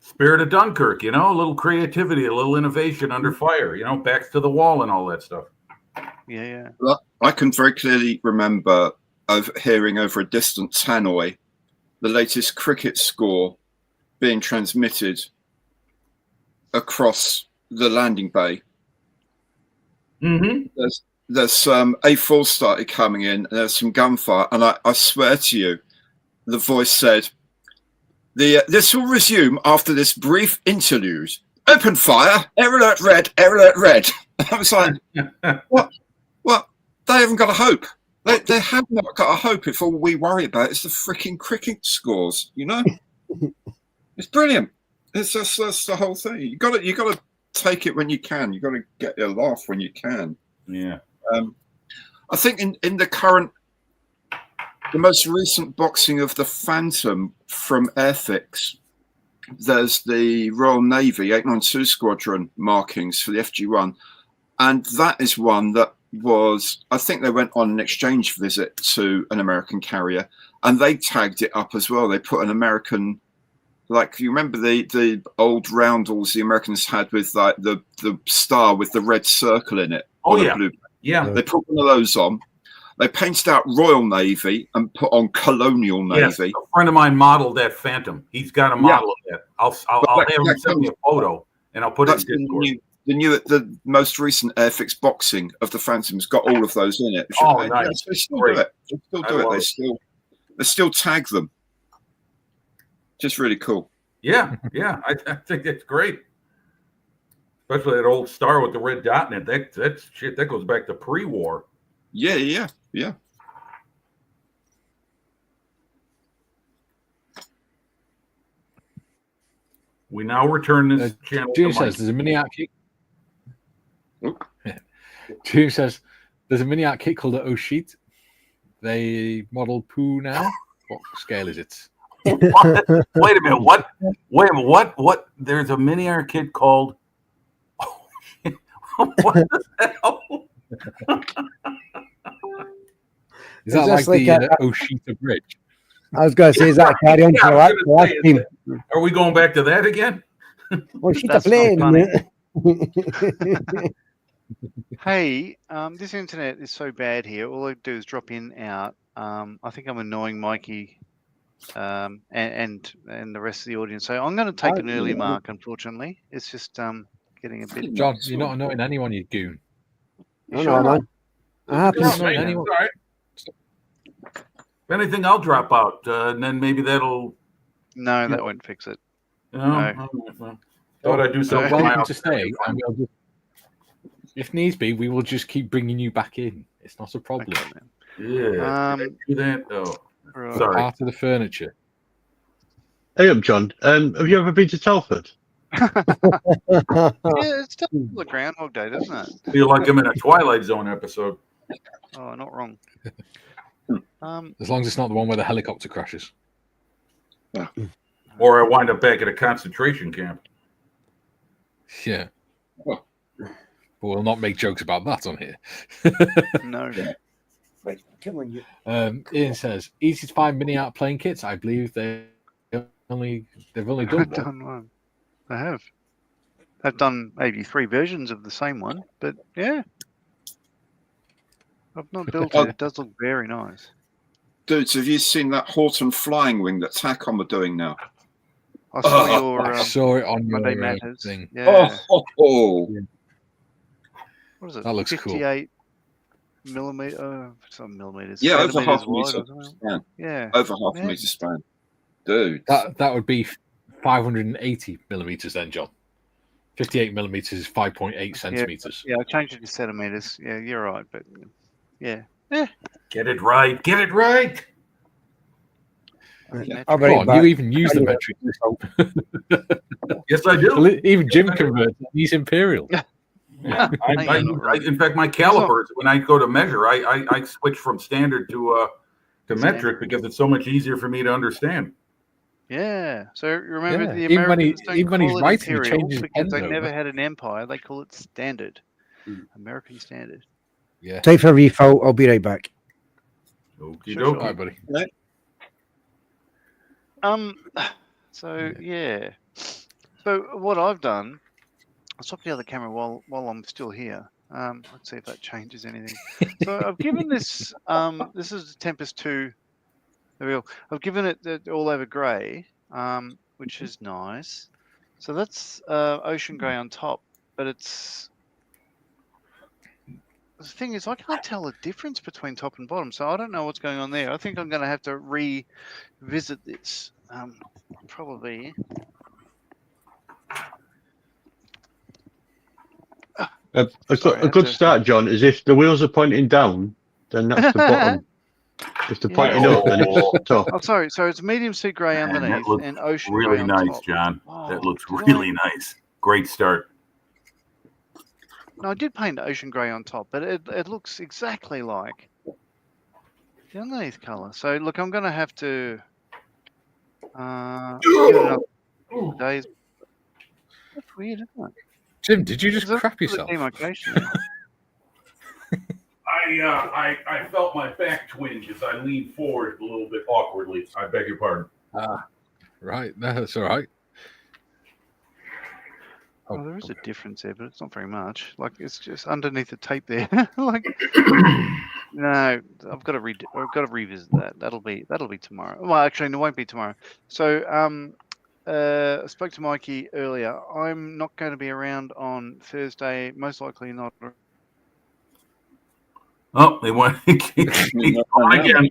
Spirit of Dunkirk, a little creativity, a little innovation under fire, backs to the wall and all that stuff. Yeah. Well, I can very clearly remember hearing over a distant tannoy the latest cricket score being transmitted across the landing bay. Mm-hmm. There's some A4 started coming in, and there's some gunfire, and I swear to you, the voice said, this will resume after this brief interlude. Open fire, air alert red, air alert red. I was like, what? They haven't got a hope. They have not got a hope if all we worry about is the freaking cricket scores, It's brilliant. It's just that's the whole thing. You got to take it when you can. You got to get a laugh when you can. Yeah. I think in the most recent boxing of the Phantom from Airfix, there's the Royal Navy 892 Squadron markings for the FG1, and that is one that I think they went on an exchange visit to an American carrier, and they tagged it up as well. They put an American, like, you remember the old roundels the Americans had with like the star with the red circle in it? Oh yeah, blue. Yeah. They put one of those on. They painted out Royal Navy and put on Colonial Navy. Yes, a friend of mine modeled that Phantom. He's got a model of that. I'll have him send me a photo, and I'll put it in Discord. The most recent Airfix boxing of the Phantom's got all of those in it. Nice. They still do it. They still tag them. Just really cool. Yeah. I think that's great. Especially that old star with the red dot in it. That's shit. That goes back to pre-war. Yeah. We now return this channel. June says there's a mini art kit. June says there's a mini art kit called the O'Sheet. They model poo now. What scale is it? Wait a minute. What? Wait a minute. What? There's a mini art kit called. What the hell? Is that like the O'Sheet Bridge? I was going to say, is that a carry on to the last team? Are we going back to that again? O'Sheet plane. Hey, this internet is so bad here. All I do is drop in, out. I think I'm annoying Mikey and the rest of the audience. So I'm going to take an early mark, unfortunately. It's just getting a bit... John, you're not annoying anyone, you goon. No, man. Anyone. All right. If anything, I'll drop out, and then maybe that'll... No, that won't fix it. No. Thought I'd do something. Welcome to stay, and we'll just, if needs be, we will just keep bringing you back in. It's not a problem. Okay, yeah. Do that. Oh, right. Sorry. Part of the furniture. Hey up, John. Have you ever been to Telford? Yeah, it's still the Groundhog Day, doesn't it? Feel like I'm in a Twilight Zone episode. Oh, not wrong. As long as it's not the one where the helicopter crashes. Yeah. Or I wind up back at a concentration camp. Yeah. Oh. But we'll not make jokes about that on here. No. Right, come on, you. Ian says, easy to find mini art playing kits. I believe they've only done one. Done one. They have. They've done maybe 3 versions of the same one, but yeah. I've not built it. It does look very nice. Dudes, have you seen that Horton flying wing that Tacom are doing now? I saw your I saw it on Monday your Matters thing. Yeah. Oh. What is it? That looks cool. 58 millimeter, some millimeters. Yeah, over half centimeters a wide meter or something. span. Yeah. Over half a meter span. Dude. That would be 580 millimeters then, John. 58 millimeters is 5.8 centimeters. Yeah, I changed it to centimeters. Yeah, you're right, but yeah. Get it right. Get it right. Yeah. I'll be Come right on, back. you even use the metric. Yes, I do. Well, even Jim converts. He's imperial. Yeah. You're not wrong. In fact, my calipers, when I go to measure, I switch from standard to metric because it's so much easier for me to understand. Yeah. So remember Yeah. the Even when Americans don't even when he's call it writing, he imperial changes because pens they over. never had an empire. They call it standard. American standard. Yeah. Time for a refill. I'll be right back. Okie Sure, dokie. All right, buddy. So yeah. So what I've done, I'll stop the other camera while I'm still here. Let's see if that changes anything. So I've given this this is Tempest 2. There we go. I've given it the all over grey, which is nice. So that's ocean grey on top, but it's the thing is I can't tell the difference between top and bottom, so I don't know what's going on there. I think I'm going to have to revisit this. Probably. A good start, John, is if the wheels are pointing down, then that's the bottom. If they're pointing up, then it's top. Oh, sorry. So it's medium sea grey underneath and ocean grey really on nice, top. John. Oh, that looks really nice. Great start. No, I did paint ocean grey on top, but it looks exactly like the underneath colour. So look, I'm going to have to give it another days. That's weird, isn't it? Jim, did you just crap yourself? Demarcation. I felt my back twinge as I leaned forward a little bit awkwardly. I beg your pardon. Right. No, that's all right. Oh, there is a difference there, but it's not very much. Like it's just underneath the tape there. Like no, I've got to revisit that. That'll be tomorrow. Well, actually, no, it won't be tomorrow. So I spoke to Mikey earlier. I'm not going to be around on Thursday. Most likely not. Oh, they went again.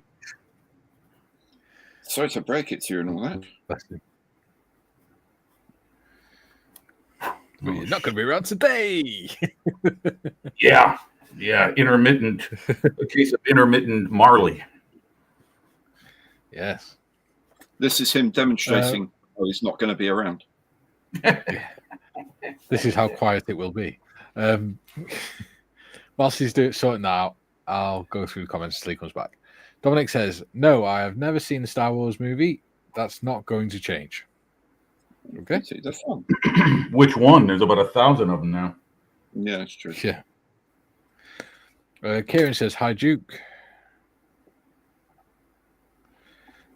Sorry to break it to you and all that. Well, you're not going to be around today. Yeah. Intermittent. A case of intermittent Marley. Yes. This is him demonstrating how he's not going to be around. This is how quiet it will be. Whilst he's sorting that out, I'll go through the comments until he comes back. Dominic says, no, I have never seen the Star Wars movie. That's not going to change. Okay. They're fun. Which one? There's about 1,000 of them now. Yeah, that's true. Yeah. Kieran says, hi, Duke.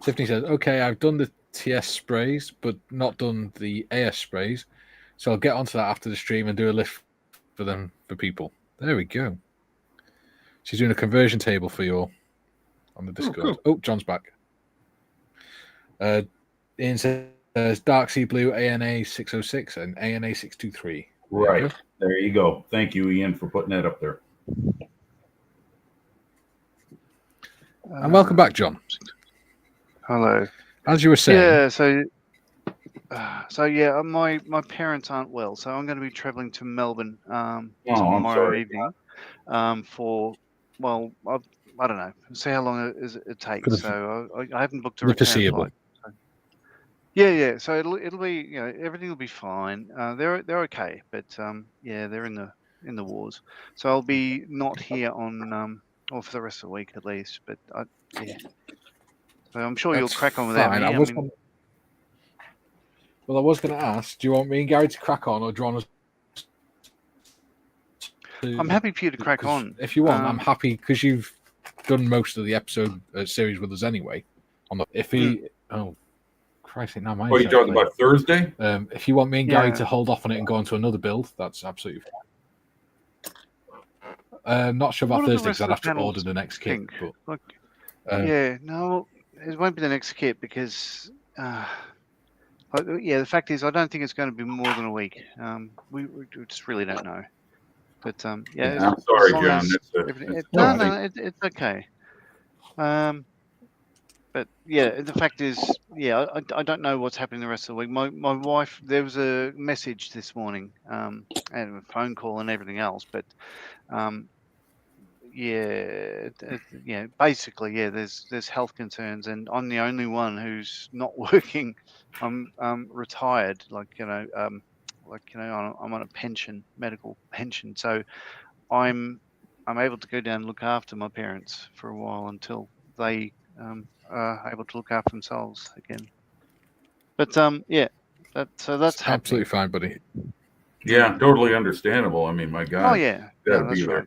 Tiffany says, okay, I've done the TS sprays, but not done the AS sprays. So I'll get onto that after the stream and do a lift for them for people. There we go. She's doing a conversion table for you all on the Discord. Oh, John's back. Ian says Dark Sea Blue ANA 606 and ANA 623. Right. There you go. Thank you, Ian, for putting that up there. And welcome back, John. Hello. As you were saying. Yeah, so yeah, my parents aren't well, so I'm going to be travelling to Melbourne tomorrow evening for, well, I don't know, see how long it takes. So I haven't booked a return flight. So. Yeah. So it'll be, everything will be fine. They're okay, but yeah, they're in the wars. So I'll be not here on or for the rest of the week at least. But yeah, so I'm sure you'll That's crack on without fine. me. I was going to ask, do you want me and Gary to crack on, or do you want us to... I'm happy for you to crack on. If you want, I'm happy because you've done most of the episode series with us anyway. If he, oh Christ, now my. Oh, you talking about Thursday? If you want me and Gary to hold off on it and go on to another build, that's absolutely fine. Not sure about Thursday because I'd have to order the next kit. But, yeah, no, it won't be the next kit because, the fact is, I don't think it's going to be more than a week. We just really don't know. But yeah, I'm sorry, John. It's okay. But yeah, the fact is, yeah, I don't know what's happening the rest of the week. My wife, there was a message this morning, and a phone call and everything else. But basically, there's health concerns, and I'm the only one who's not working. I'm retired, I'm on a pension, medical pension, so I'm able to go down and look after my parents for a while until they are able to look after themselves again. But that's absolutely fine, buddy. Yeah, totally understandable. I mean, my God. Oh yeah, that's right.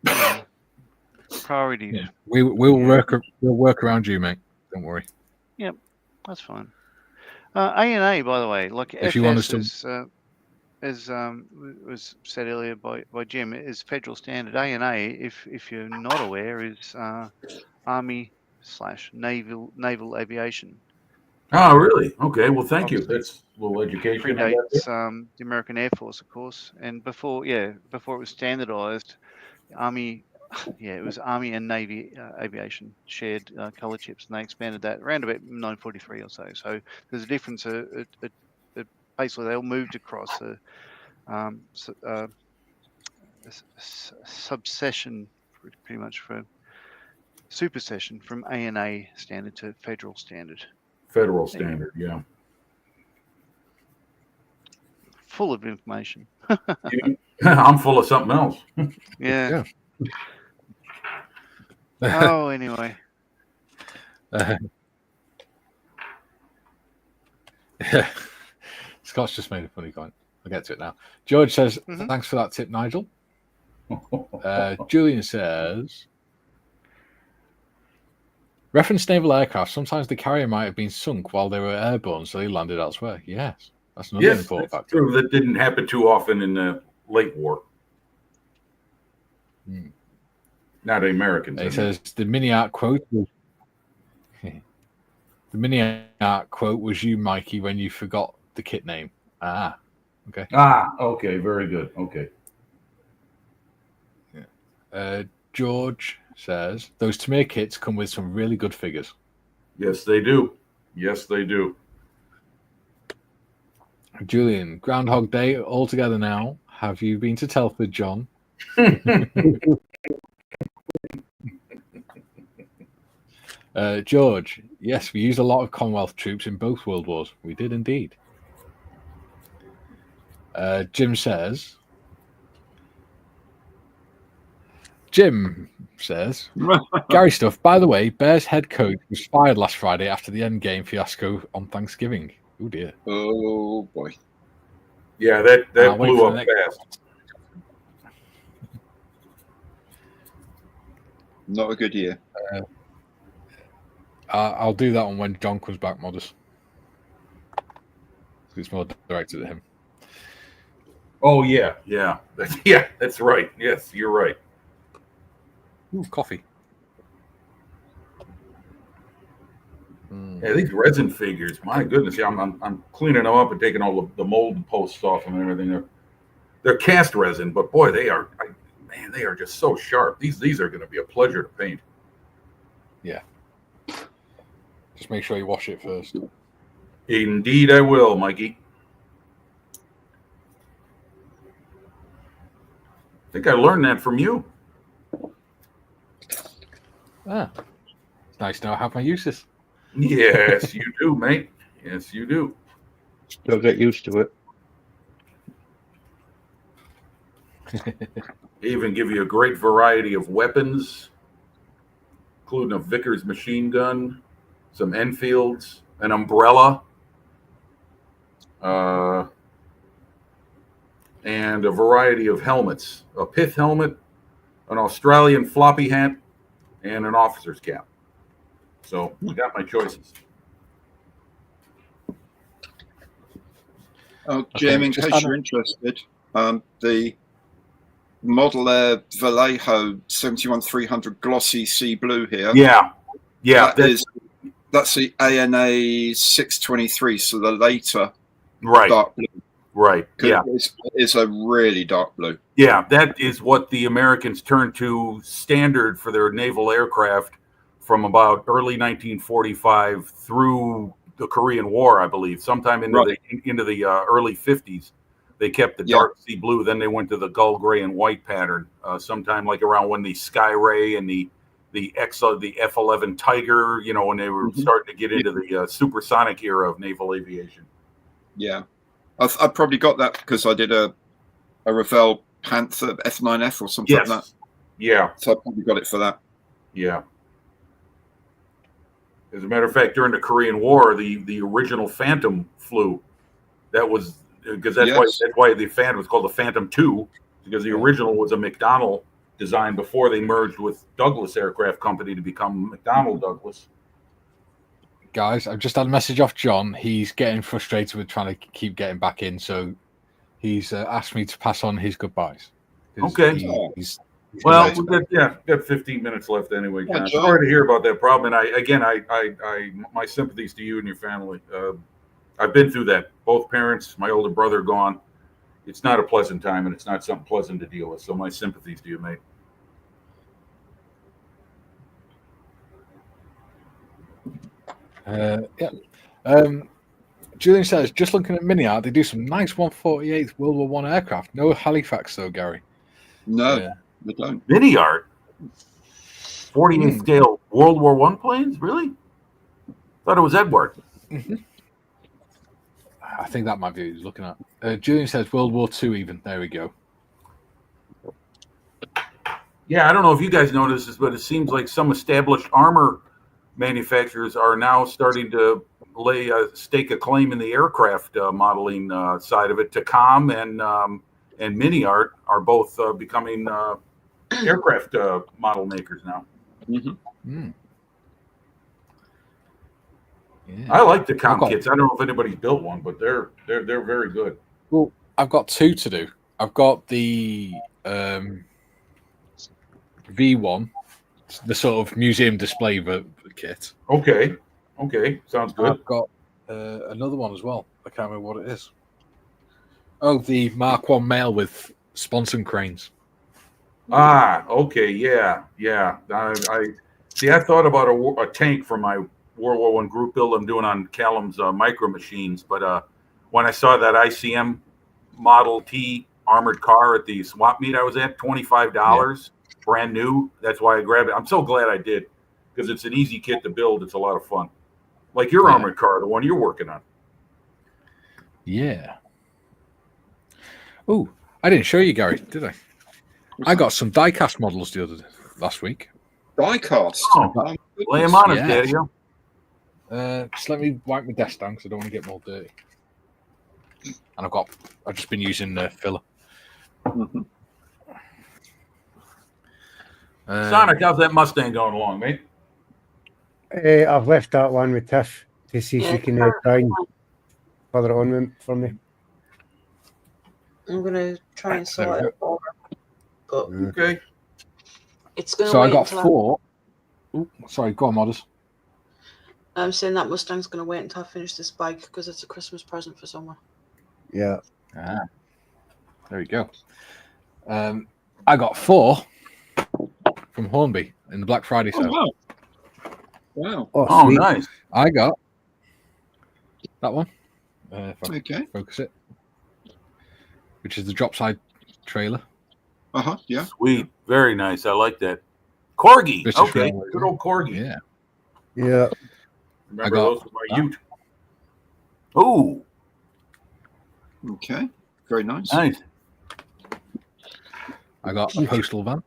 Yeah. Priorities. Yeah. We'll work around you, mate. Don't worry. Yep, that's fine. A&A, by the way, like if FS you want us to... as was said earlier by Jim, is federal standard. A&A, if you're not aware, is Army/Naval Aviation. Oh, really? Okay. Well, thank you. That's a little education. Predates the American Air Force, of course, and before it was standardized, Army. Yeah, it was Army and Navy aviation shared color chips, and they expanded that around about 1943 or so. So there's a difference. Basically, they all moved across a subsession, pretty much for supersession from A&A standard to federal standard. Federal standard, yeah. Full of information. I'm full of something else. Yeah. Oh, anyway. Scott's just made a funny comment. I'll get to it now. George says, thanks for that tip, Nigel. Julian says, reference naval aircraft. Sometimes the carrier might have been sunk while they were airborne, so they landed elsewhere. Yes, that's another important factor. True. That didn't happen too often in the late war. Not Americans. He says the mini art quote was you, Mikey, when you forgot the kit name. Okay. Okay. Very good. Okay. Yeah. George says those Tamir kits come with some really good figures. Yes, they do. Yes, they do. Julian, Groundhog Day all together now. Have you been to Telford, John? George, yes, we used a lot of Commonwealth troops in both World Wars. We did indeed. Jim says, Gary stuff. By the way, Bears head coach was fired last Friday after the Endgame fiasco on Thanksgiving. Oh dear. Oh boy. Yeah, that blew up fast. Not a good year. I'll do that on when John comes back, Modest. It's more directed at him. Oh yeah. Yeah, that's right. Yes, you're right. Ooh, coffee. Yeah, these resin figures, my goodness. Yeah, I'm cleaning them up and taking all the mold posts off them and everything. They're cast resin, but boy, they are just so sharp. These are going to be a pleasure to paint. Yeah. Just make sure you wash it first. Indeed, I will, Mikey. I think I learned that from you. It's nice to know how my uses. Yes, you do, mate. Yes, you do. Still get used to it. They even give you a great variety of weapons, including a Vickers machine gun, some Enfields, an umbrella, and a variety of helmets, a pith helmet, an Australian floppy hat, and an officer's cap. So I got my choices. Oh, Jim, in case you're interested, the Model Air Vallejo 71300 glossy sea blue here. Yeah. That's the ANA 623, so the later dark blue. Right. Yeah. It's a really dark blue. Yeah, that is what the Americans turned to standard for their naval aircraft from about early 1945 through the Korean War, I believe. Sometime into the early 50s, they kept the dark sea blue. Then they went to the gull gray and white pattern. Sometime like around when the Skyray and the F-11 Tiger, when they were starting to get into the supersonic era of naval aviation. Yeah. I probably got that because I did a Revell Panther F9F or something like that. Yeah. So I probably got it for that. Yeah. As a matter of fact, during the Korean War, the original Phantom flew. That was because that's why the Phantom was called the Phantom II, because the original was a McDonnell design before they merged with Douglas Aircraft Company to become McDonnell Douglas. Guys, I've just had a message off John. He's getting frustrated with trying to keep getting back in, so he's asked me to pass on his goodbyes. Okay. Well, we've got 15 minutes left anyway, John. Sorry to hear about that problem. And my sympathies to you and your family. I've been through that. Both parents, my older brother gone. It's not a pleasant time, and it's not something pleasant to deal with. So my sympathies to you, mate. Julian says, just looking at mini art, they do some nice 148th World War I aircraft. No Halifax though, Gary. No, they don't. Mini art? 48th scale World War I planes? Really? Thought it was Edward. I think that might be what he's looking at. Julian says World War II even. There we go. Yeah, I don't know if you guys noticed this, but it seems like some established armor manufacturers are now starting to lay a stake a claim in the aircraft modeling side of it. Tacom and Mini Art are both becoming aircraft model makers now. Mm-hmm. Yeah. I like the Tacom kits. I don't know if anybody's built one, but they're very good. Well, I've got two to do. I've got the V1, the sort of museum display kit. Okay, sounds good. I've got another one as well. I can't remember what it is. Oh, the Mark 1 male with sponson cranes. Okay, yeah. I thought about a tank for my World War I group build I'm doing on Callum's micro machines, but when I saw that ICM Model T armored car at the swap meet I was at, $25, brand new. That's why I grabbed it. I'm so glad I did, because it's an easy kit to build. It's a lot of fun. Like your armored car, the one you're working on. Yeah. Oh, I didn't show you, Gary, did I? I got some die-cast models last week. Die-cast? Oh, lay them on us, Daddy-o. Just let me wipe my desk down because I don't want to get more dirty. And I've just been using filler. Sonic, how's that Mustang going along, mate? I've left that one with Tiff to see if she can try and further it on for me. I'm gonna try and sort it for her. But okay. It's gonna. So I got 4. Sorry, go on, Modders. I'm saying that Mustang's gonna wait until I finish this bike because it's a Christmas present for someone. Yeah. There we go. I got 4 from Hornby in the Black Friday sale. Oh, wow. Oh, nice. I got that one. Okay. Focus it. Which is the drop side trailer. Yeah. Sweet. Very nice. I like that. Corgi. British okay. Railway. Good old Corgi. Yeah. Remember those with my ute. Oh. Okay. Very nice. Nice. I got a postal van.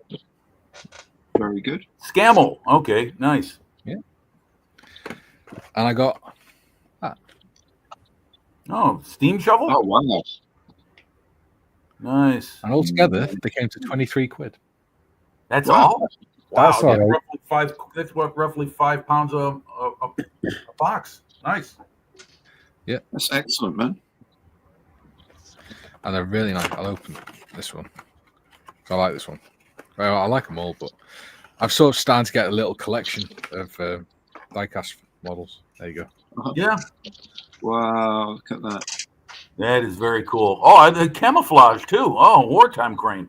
Very good. Scammel. Okay, nice. Yeah. And I got that. Oh, steam shovel? Oh, wow. Nice. And altogether, they came to 23 quid. That's Wow. all? Wow. That's all right. That's roughly 5 pounds a box. Nice. Yeah. That's excellent, man. And they're really nice. I'll open this one. I like this one. Well, I like them all, but I've sort of started to get a little collection of diecast models. There you go. Yeah. Wow, look at that. That is very cool. Oh, the camouflage too. Oh, wartime crane.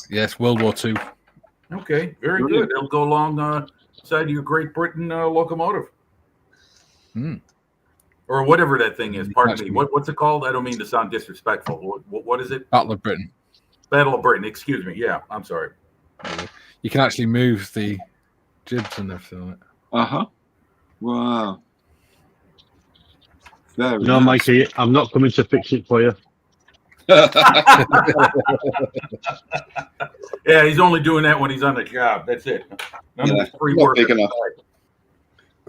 Yes, World War II. Okay, very Brilliant. good. It'll go along side of your Great Britain locomotive. Or whatever that thing is. Pardon me. What's it called? I don't mean to sound disrespectful. What is it? Battle of Britain. Battle of Britain. Excuse me. Yeah, I'm sorry. You can actually move the jibs and everything on it. Uh-huh. Wow. Very No, nice. Mikey, I'm not coming to fix it for you. Yeah, he's only doing that when he's on the job. That's it. None of this free not work. big enough.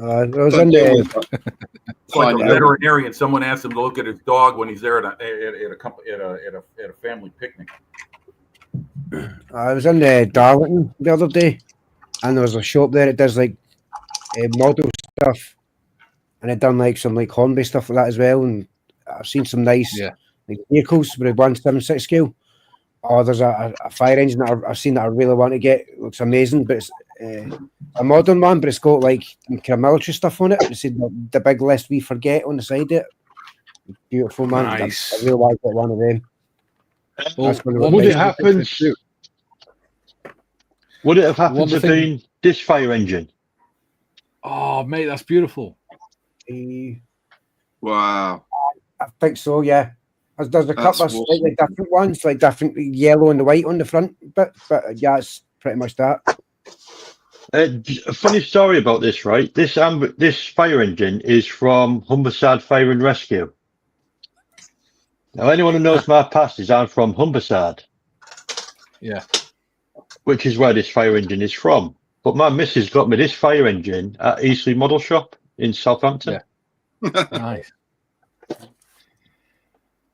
I was in there. It's like a veterinarian. Someone asked him to look at his dog when he's there at a family picnic. I was in Darlington the other day, and there was a shop there that does like model stuff, and it done like some like Hornby stuff like that as well. And I've seen some nice like vehicles with a 176 scale. Oh, there's a fire engine that I've seen that I really want to get. It looks amazing, but it's a modern one, but it's got like kind of military stuff on it. It's the big list we forget on the side of it. Beautiful, man. Nice. I really want to get one of them. Would it happen? Would it have happened to be this fire engine? Oh, mate, that's beautiful. Wow. I think so, yeah. There's a couple of slightly different ones, like different yellow and the white on the front bit, but yeah, it's pretty much that. A funny story about this, right? This fire engine is from Humberside Fire and Rescue. Now, anyone who knows my past is I'm from Humberside. Yeah. Which is where this fire engine is from. But my missus got me this fire engine at Eastleigh Model Shop in Southampton. Yeah. Nice.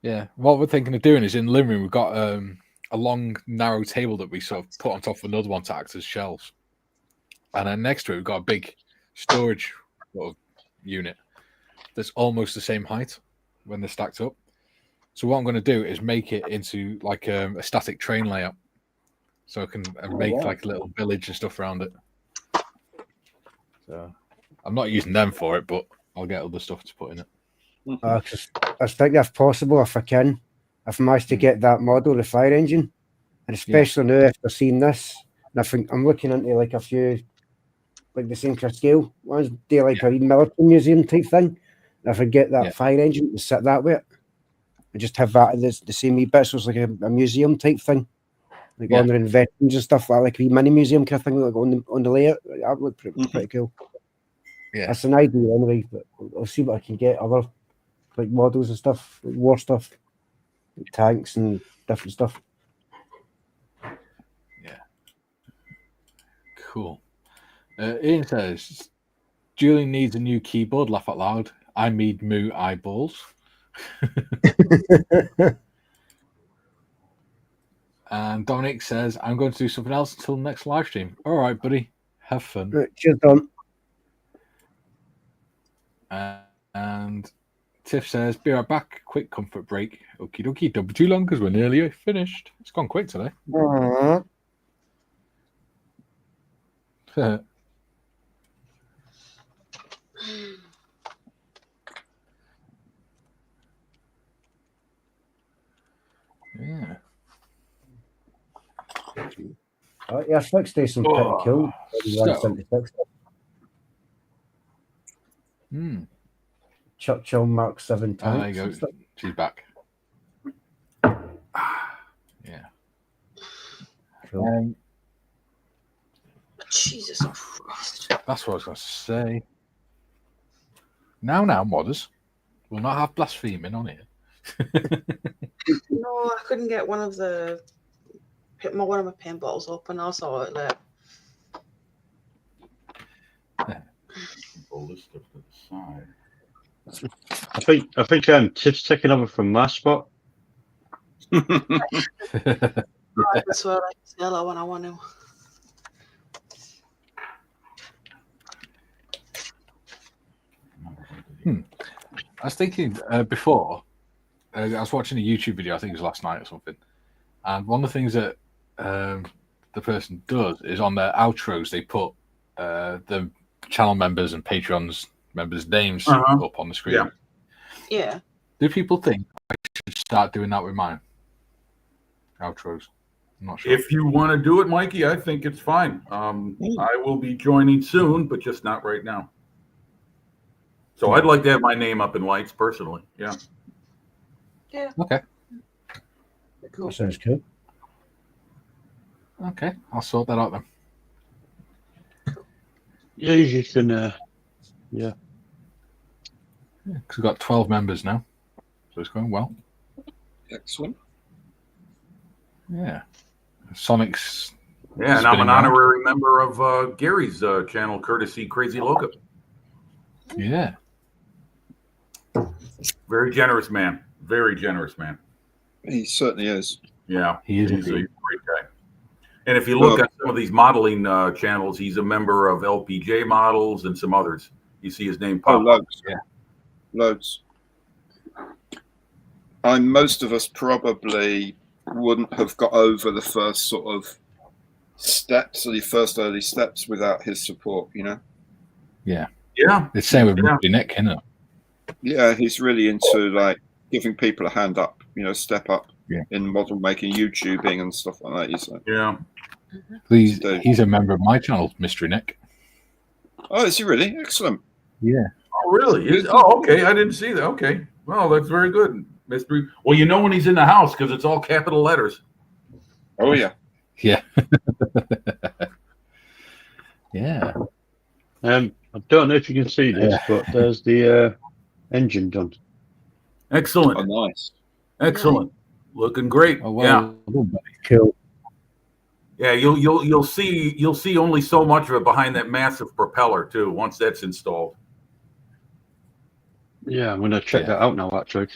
Yeah. What we're thinking of doing is in the living room, we've got a long, narrow table that we sort of put on top of another one to act as shelves. And then next to it, we've got a big storage sort of unit that's almost the same height when they're stacked up. So what I'm going to do is make it into like a static train layout. So I can make like a little village and stuff around it. So I'm not using them for it, but I'll get other stuff to put in it. I think if possible, if I managed to get that model, the fire engine, and especially now after seeing this, and I think I'm looking into like a few, like the same kind of scale ones, do like a military museum type thing. And if I get that fire engine and sit that way, I just have that the same wee bits, so it's like a museum type thing, like honouring veterans and stuff like a wee mini museum kind of thing, like on the layout. That would look pretty cool. Yeah, that's an idea anyway, but I'll see what I can get other like models and stuff, like war stuff, like tanks and different stuff. Yeah. Cool. Ian says, Julian needs a new keyboard. Laugh out loud. I need moo eyeballs. And Dominic says, I'm going to do something else until the next live stream. All right, buddy. Have fun. Right, cheers, Dom. And Tiff says, be right back. Quick comfort break. Okie dokie. Don't be too long because we're nearly finished. It's gone quick today. Yeah. Yeah, fixed station pretty cool. Churchill Mark 7 tanks. There you go. She's back. Yeah. Cool. Jesus Christ. That's what I was going to say. Now, modders. We'll not have blaspheming on here. No, I couldn't get one of the pick one of my paint bottles up and I'll sort it later. Pull this stuff to the side. I think Tiff's taking over from my spot. I swear I can say hello when I want to. I was thinking before, I was watching a YouTube video, I think it was last night or something, and one of the things that the person does is on their outros, they put the channel members and Patreon's members' names up on the screen. Yeah. Do people think I should start doing that with mine? Outros? I'm not sure. If you want to do it, Mikey, I think it's fine. I will be joining soon, but just not right now. So I'd like to have my name up in lights personally. Yeah. Yeah. Okay. Cool. That sounds cool. Okay, I'll sort that out then. Yeah, you can. Yeah. Because we've got 12 members now, so it's going well. Excellent. Yeah. Sonic's. Yeah, and I'm an honorary member of Gary's channel, courtesy Crazy Loco. Yeah. Very generous man. Very generous man. He certainly is. Yeah, he's a great guy. And if you look at some of these modeling channels, he's a member of LPJ Models and some others. You see his name pop up. Loads. Yeah. Loads. Most of us probably wouldn't have got over the first sort of steps, or the first early steps, without his support, you know? Yeah. Yeah. It's the same with Nick, isn't it? Yeah, he's really into like giving people a hand up, you know, step up in model making, YouTubing and stuff like that. He's like, he's a member of my channel, Mystery Nick. Oh, is he really? Excellent. Yeah. Oh, really? Oh, okay. I didn't see that. Okay. Well, that's very good. Mystery. Well, you know when he's in the house because it's all capital letters. Oh, yeah. Yeah. Yeah. I don't know if you can see this, but there's the engine done. Excellent. Oh, nice. Excellent. Looking great. Oh, well, yeah. Cool. Yeah, you'll see only so much of it behind that massive propeller too. Once that's installed. Yeah, I'm gonna check that out now. Actually,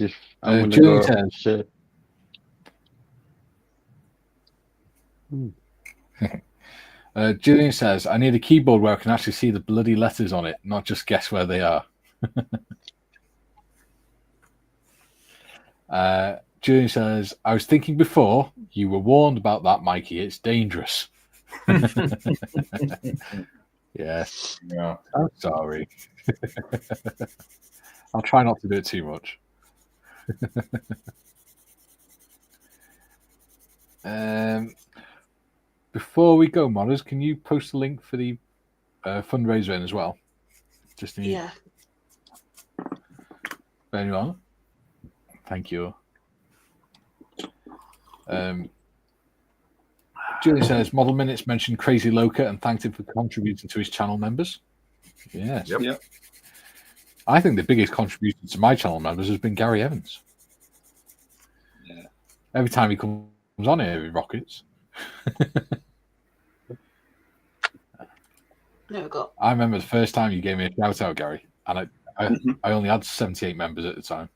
Julian says, "I need a keyboard where I can actually see the bloody letters on it, not just guess where they are." Julian says, "I was thinking before. You were warned about that, Mikey. It's dangerous." Yes. Yeah. I'm sorry. I'll try not to do it too much. Before we go, modders, can you post a link for the fundraiser in as well? Just in anyone? Thank you. Julie says, Model Minutes mentioned Crazy Loca and thanked him for contributing to his channel members. Yes. Yep. I think the biggest contribution to my channel members has been Gary Evans. Yeah. Every time he comes on here, he rockets. Never got. I remember the first time you gave me a shout out, Gary, and I only had 78 members at the time.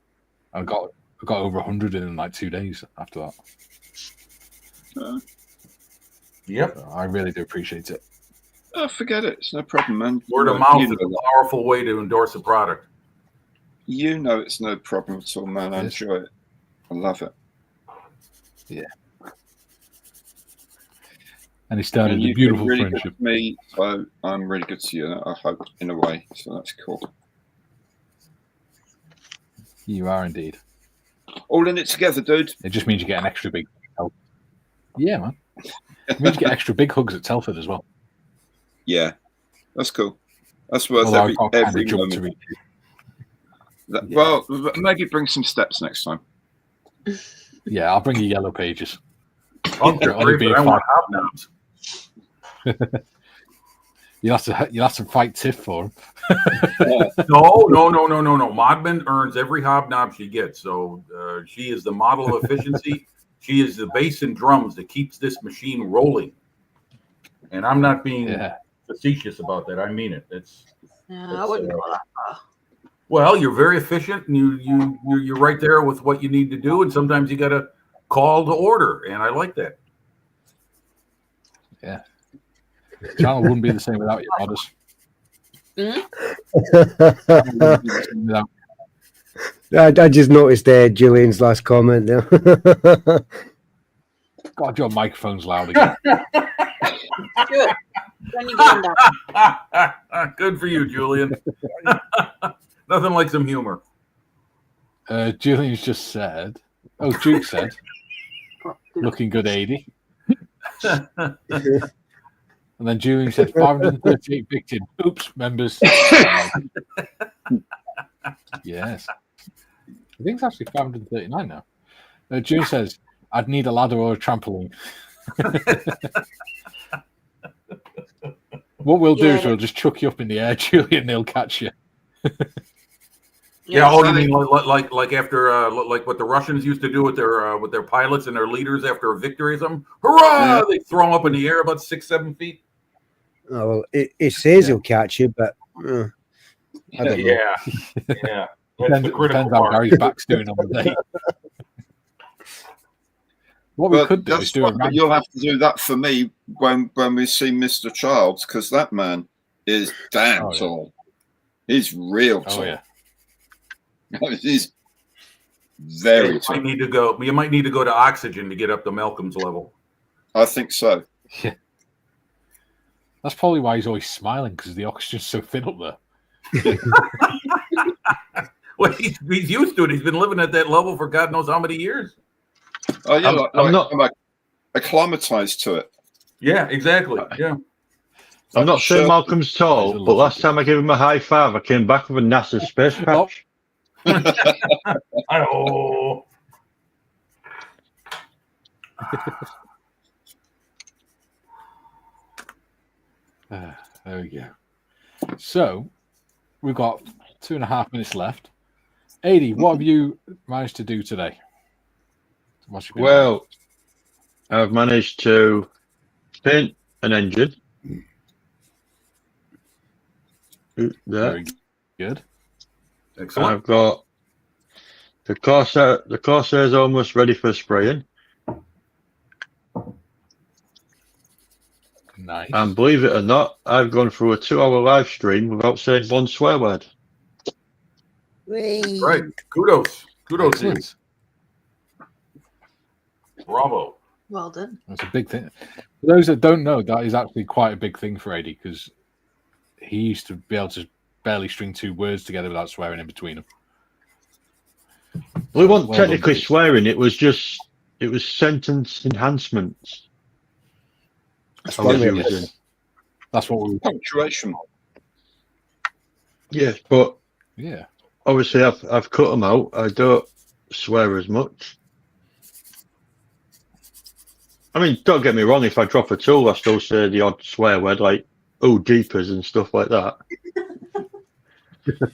I got over 100 in like 2 days after that. Yep. So I really do appreciate it. Oh, forget it. It's no problem, man. Word of mouth is a powerful way to endorse a product. You know it's no problem at all, man. I enjoy it. I love it. Yeah. And he started a beautiful really friendship. Good to me, so I'm really good to you, I hope, in a way. So that's cool. You are indeed. All in it together, dude. It just means you get an extra big hug. Yeah, man. It means you get extra big hugs at Telford as well. Yeah, that's cool. That's worth every moment. Well, maybe bring some steps next time. Yeah, I'll bring you yellow pages. I want hobnobs. You'll have to fight Tiff for him. No. Modman earns every hobnob she gets, so she is the model of efficiency. She is the bass and drums that keeps this machine rolling. And I'm not being facetious about that. I mean it. I wouldn't go that far. Well, you're very efficient, and you're right there with what you need to do. And sometimes you got to call to order, and I like that. Yeah, the channel wouldn't be the same without you, Modders. I just noticed Julian's last comment there. God, your microphone's loud again. Good. When you get down. Good for you, Julian. Nothing like some humor. Julian's just said. Oh, Duke said, "Looking good, 80." And then Julian said 538 victims. Oops, members. Yes. I think it's actually 539 now. Julian says, I'd need a ladder or a trampoline. What we'll do is we'll just chuck you up in the air, Julian, and they'll catch you. Yeah, you mean like after like what the Russians used to do with their pilots and their leaders after a victory or something? Hurrah! They throw them up in the air about 6-7 feet. Oh, well, it says he'll catch you, but I don't know. Yeah. That's the critical Depends how part. Gary's back's doing on the day. What we could do is do but you'll have to do that for me when we see Mr. Childs, because that man is damn tall. He's real tall. Oh, yeah. He's very tall. You might need to go to oxygen to get up to Malcolm's level. I think so. Yeah. That's probably why he's always smiling, because the oxygen's so thin up there. Well, he's used to it. He's been living at that level for God knows how many years. Oh yeah, I'm acclimatized to it. Yeah, exactly. Yeah. I'm not saying Malcolm's tall, but last time I gave him a high five, I came back with a NASA space patch. Oh. There we go. So we've got 2.5 minutes left. 80, what have you managed to do today? Well, I've managed to paint an engine. Very good. Excellent. I've got the Corsair. The Corsair is almost ready for spraying. Nice. And believe it or not, I've gone through a 2-hour live stream without saying one swear word. Right. Kudos to you. Bravo. Well done. That's a big thing. For those that don't know, that is actually quite a big thing for Eddie, because he used to be able to barely string 2 words together without swearing in between them. Well, it wasn't technically swearing. It was sentence enhancements. That's what we punctuation. Yeah, but yeah, obviously I've cut them out. I don't swear as much. I mean, don't get me wrong. If I drop a tool, I still say the odd swear word like "oh jeepers" and stuff like that.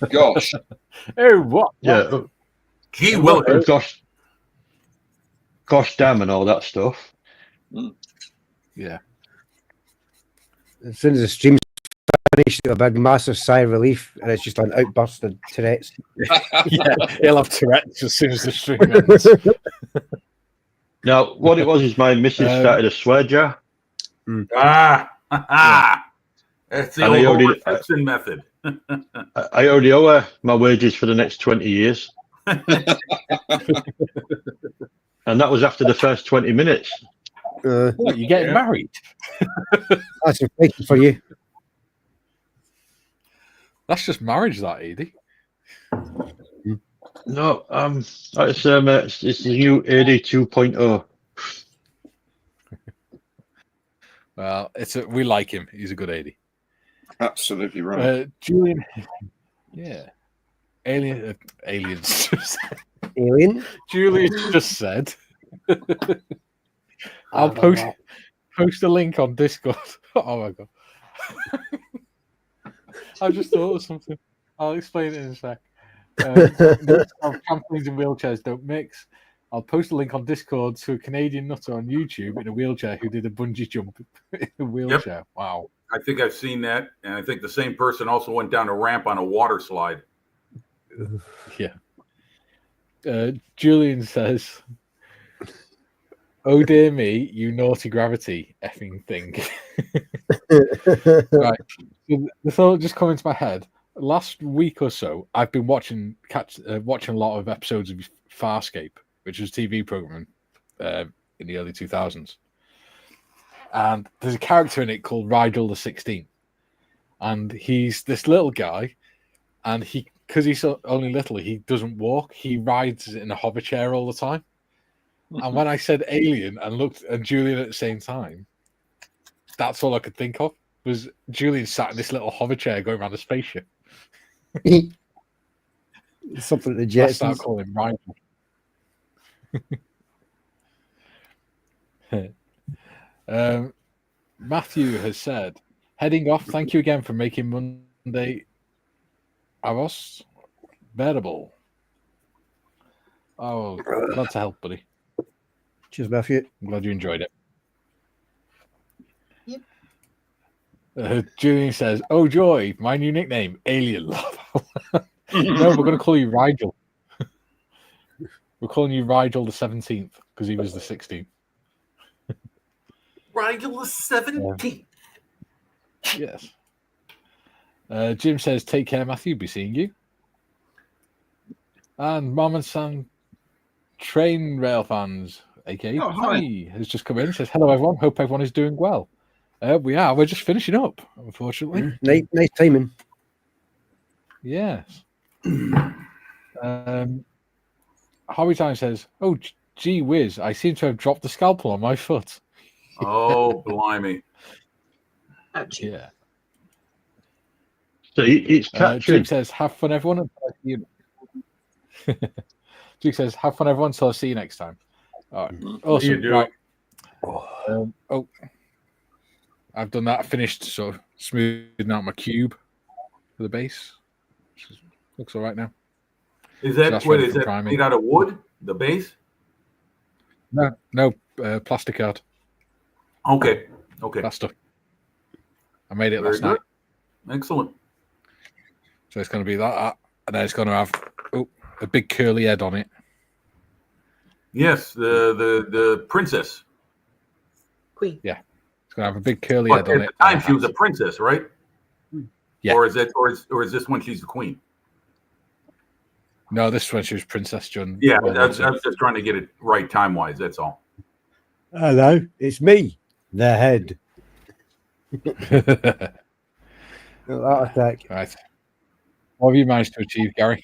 Gosh. Oh what? Yeah. Gee willikers. Gosh damn and all that stuff. Yeah. As soon as the stream's finished, a big massive sigh of relief, and it's just an outburst of Tourette's. Yeah, he'll have Tourette's as soon as the stream ends. Now, what it was is my missus started a swear jar. That's the old Simpson method. I already owe her my wages for the next 20 years. And that was after the first 20 minutes. What, you getting married? That's thank for you. That's just marriage, that, Edie. No, it's the new AD 2.0. Well, we like him. He's a good AD. Absolutely right. Julian, yeah. Aliens. Alien? Julian just said, I'll post a link on Discord. Oh my god. I just thought of something. I'll explain it in a sec. Trampolines and wheelchairs don't mix. I'll post a link on Discord to a Canadian nutter on YouTube in a wheelchair who did a bungee jump in a wheelchair. Yep. Wow. I think I've seen that. And I think the same person also went down a ramp on a water slide. Yeah. Julian says, "Oh dear me, you naughty gravity effing thing." Right. So the thought just come into my head. Last week or so, I've been watching a lot of episodes of Farscape, which was a TV program in the early 2000s. And there's a character in it called Rigel the 16th. And he's this little guy, and because he's only little, he doesn't walk. He rides in a hover chair all the time. And when I said alien and looked at Julian at the same time, that's all I could think of was Julian sat in this little hover chair going around a spaceship. Something the Jetsons. Start calling him Rigel. Matthew has said, "Heading off. Thank you again for making Monday Avos bearable." Oh, glad to help, buddy. Cheers, Matthew. I'm glad you enjoyed it. Yep. Julian says, "Oh joy, my new nickname, Alien Love." No, we're going to call you Rigel. We're calling you Rigel the 17th because he was the 16th. Rigel the 17th. Yes. Jim says, "Take care, Matthew. Be seeing you." And Mom and Sam Train Rail Fans, aka Penny, has just come in and says, "Hello, everyone. Hope everyone is doing well." We are. We're just finishing up, unfortunately. Nice timing. Yes. Hobby Time says, "Oh, gee whiz, I seem to have dropped the scalpel on my foot." Oh, blimey. Yeah. So it's catching. Duke says, "Have fun, everyone." Duke says, "Have fun, everyone. So I'll see you next time." All right. Awesome. Right. I've done that. I finished sort of smoothing out my cube for the base. Looks all right now. Is that what is that made out of wood? The base? No, plastic art. Okay. That stuff. I made it last night. Excellent. So it's going to be that, and then it's going to have a big curly head on it. Yes, the princess. Queen. Yeah, it's going to have a big curly head on it. At the time, she was a princess, right? Yeah. Or is this when she's the queen? No, this is when she was Princess John. Yeah, I was just trying to get it right time-wise, that's all. Hello, it's me, the head. Heart attack. Right. What have you managed to achieve, Gary?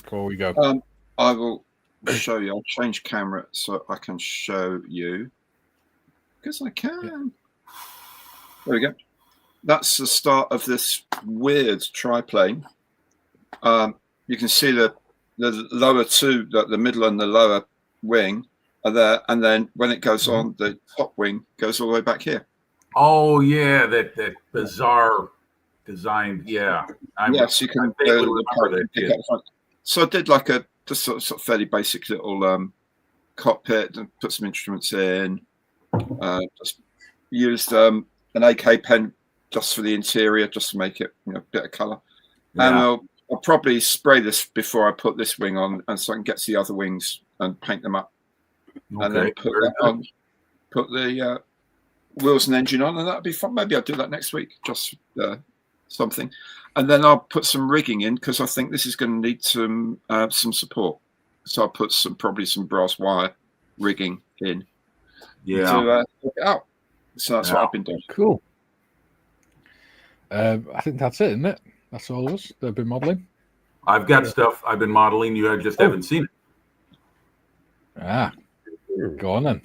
Before we go. I will show you. I'll change camera so I can show you. Because I can. Yeah. There we go. That's the start of this weird triplane. You can see the lower two, the middle and the lower wing are there, and then when it goes on, the top wing goes all the way back here. Oh yeah, that bizarre design. Yeah, yes, you can. So I did like a just sort of fairly basic little cockpit and put some instruments in. Just used an AK pen just for the interior, just to make it a bit of color. Yeah. And I'll probably spray this before I put this wing on, and so I can get to the other wings and paint them up. Okay. And then put that on, put the wheels and engine on, and that'll be fun. Maybe I'll do that next week, just something. And then I'll put some rigging in, because I think this is going to need some support. So I'll put probably some brass wire rigging in. Yeah. To hook it out. So that's what I've been doing. Cool. I think that's it, isn't it? That's all of us that have been modeling. I've got stuff I've been modeling. You just haven't seen it. Go on then.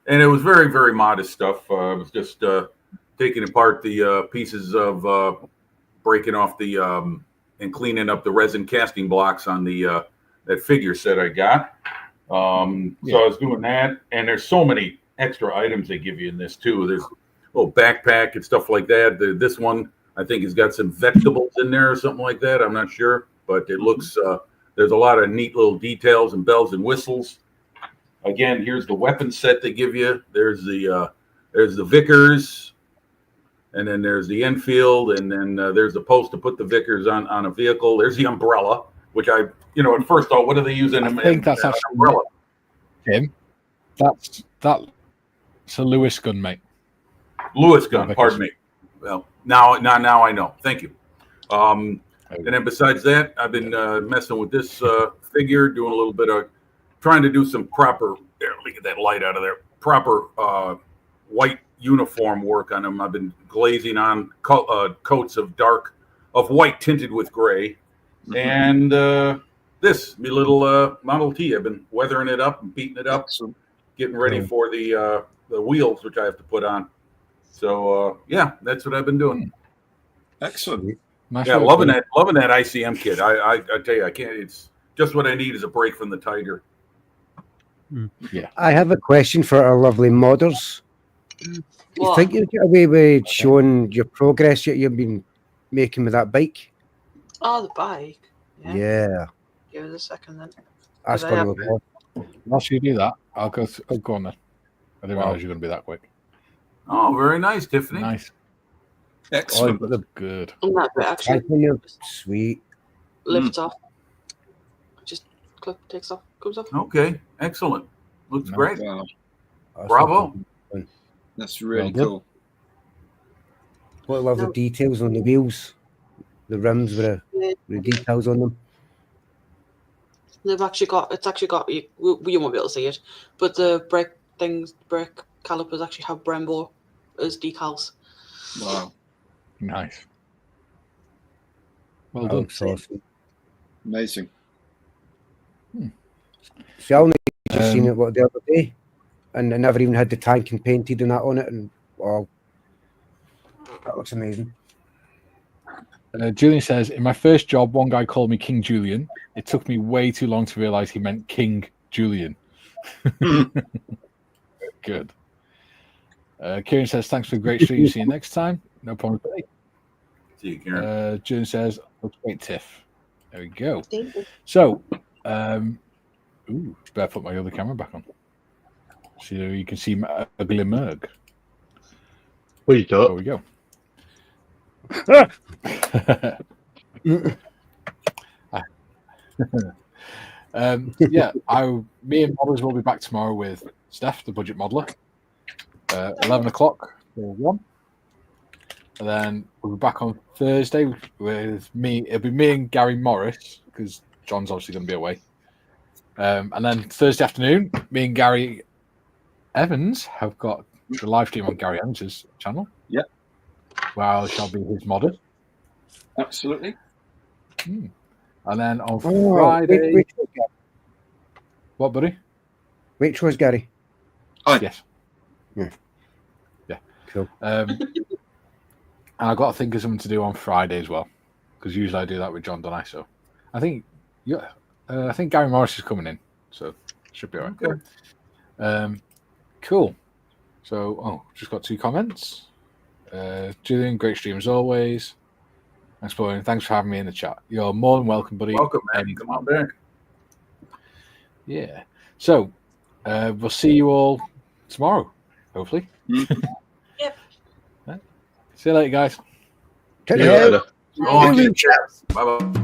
And it was very, very modest stuff. I was just taking apart the pieces of breaking off the and cleaning up the resin casting blocks on the that figure set I got. So I was doing that, and there's so many extra items they give you in this too. There's a little backpack and stuff like that. This one I think has got some vegetables in there or something like that. I'm not sure, but it looks there's a lot of neat little details and bells and whistles. Again, here's the weapon set they give you. There's the Vickers, and then there's the Enfield, and then there's the post to put the Vickers on a vehicle. There's the umbrella, which I, at first thought, what are they using? I think that's actually umbrella. Tim. That's a Lewis gun, mate. Lewis gun. Pardon me. Well, now I know. Thank you. And then besides that, I've been messing with this figure, doing a little bit of trying to do some proper. There, let me get that light out of there. Proper white uniform work on them. I've been glazing on coats of white tinted with gray, and this me little Model T. I've been weathering it up and beating it up, getting ready for the wheels, which I have to put on. So yeah, that's what I've been doing. Excellent. Nice Yeah, loving that ICM kit. I tell you, I can't. It's just what I need is a break from the Tiger. Yeah. I have a question for our lovely modders. What? You think you get away with showing your progress that you've been making with that bike? Oh, the bike. Yeah. Give it a second then. That's I going have- to go. Whilst you do that, I'll go on then. I didn't realize you were going to be that quick. Oh, very nice, Tiffany. Nice. Excellent. Good. On that bit actually. Sweet. Lifts off. Just takes off, comes off. Okay, excellent. Looks Nice. great. Wow. Bravo. That's really Well done. cool. What I love the details on the wheels, the rims with the details on them. They've actually got. It's actually got. You won't be able to see it, but the brake calipers actually have Brembo as decals. Wow. Nice. Well That done. looks awesome. Amazing. See, I only just seen it the other day, and I never even had the tank and painted and that on it, and wow, that looks amazing. Julian says, in my first job, one guy called me King Julian. It took me way too long to realize he meant King Julian. Good. Kieran says, thanks for the great stream. See you next time. No problem. See you, Kieran. Julian says, looks great, Tiff. There we go. Thank you. So, better put my other camera back on. So you can see my ugly mug. Please There don't. we go. Yeah, me and modelers will be back tomorrow with Steph, the budget modeler, 11 o'clock for 1. And then we'll be back on Thursday with me. It'll be me and Gary Morris, because John's obviously going to be away. And then Thursday afternoon, me and Gary Evans have got the live stream on Gary Evans' channel. Yep. Where I shall be his modder. Absolutely. And then on Friday. Which What, buddy? was Gary? Yes. Yeah. Cool. And I've got to think of something to do on Friday as well, because usually I do that with John, don't I? So I think I think Gary Morris is coming in, so should be all right. Okay. Cool. So, just got 2 comments. Julian, great stream as always. Thanks for having me in the chat. You're more than welcome, buddy. Welcome, man. Come on back. Yeah. So, we'll see you all tomorrow, hopefully. Yep. See you later, guys. Take See you care. later. Oh, bye bye.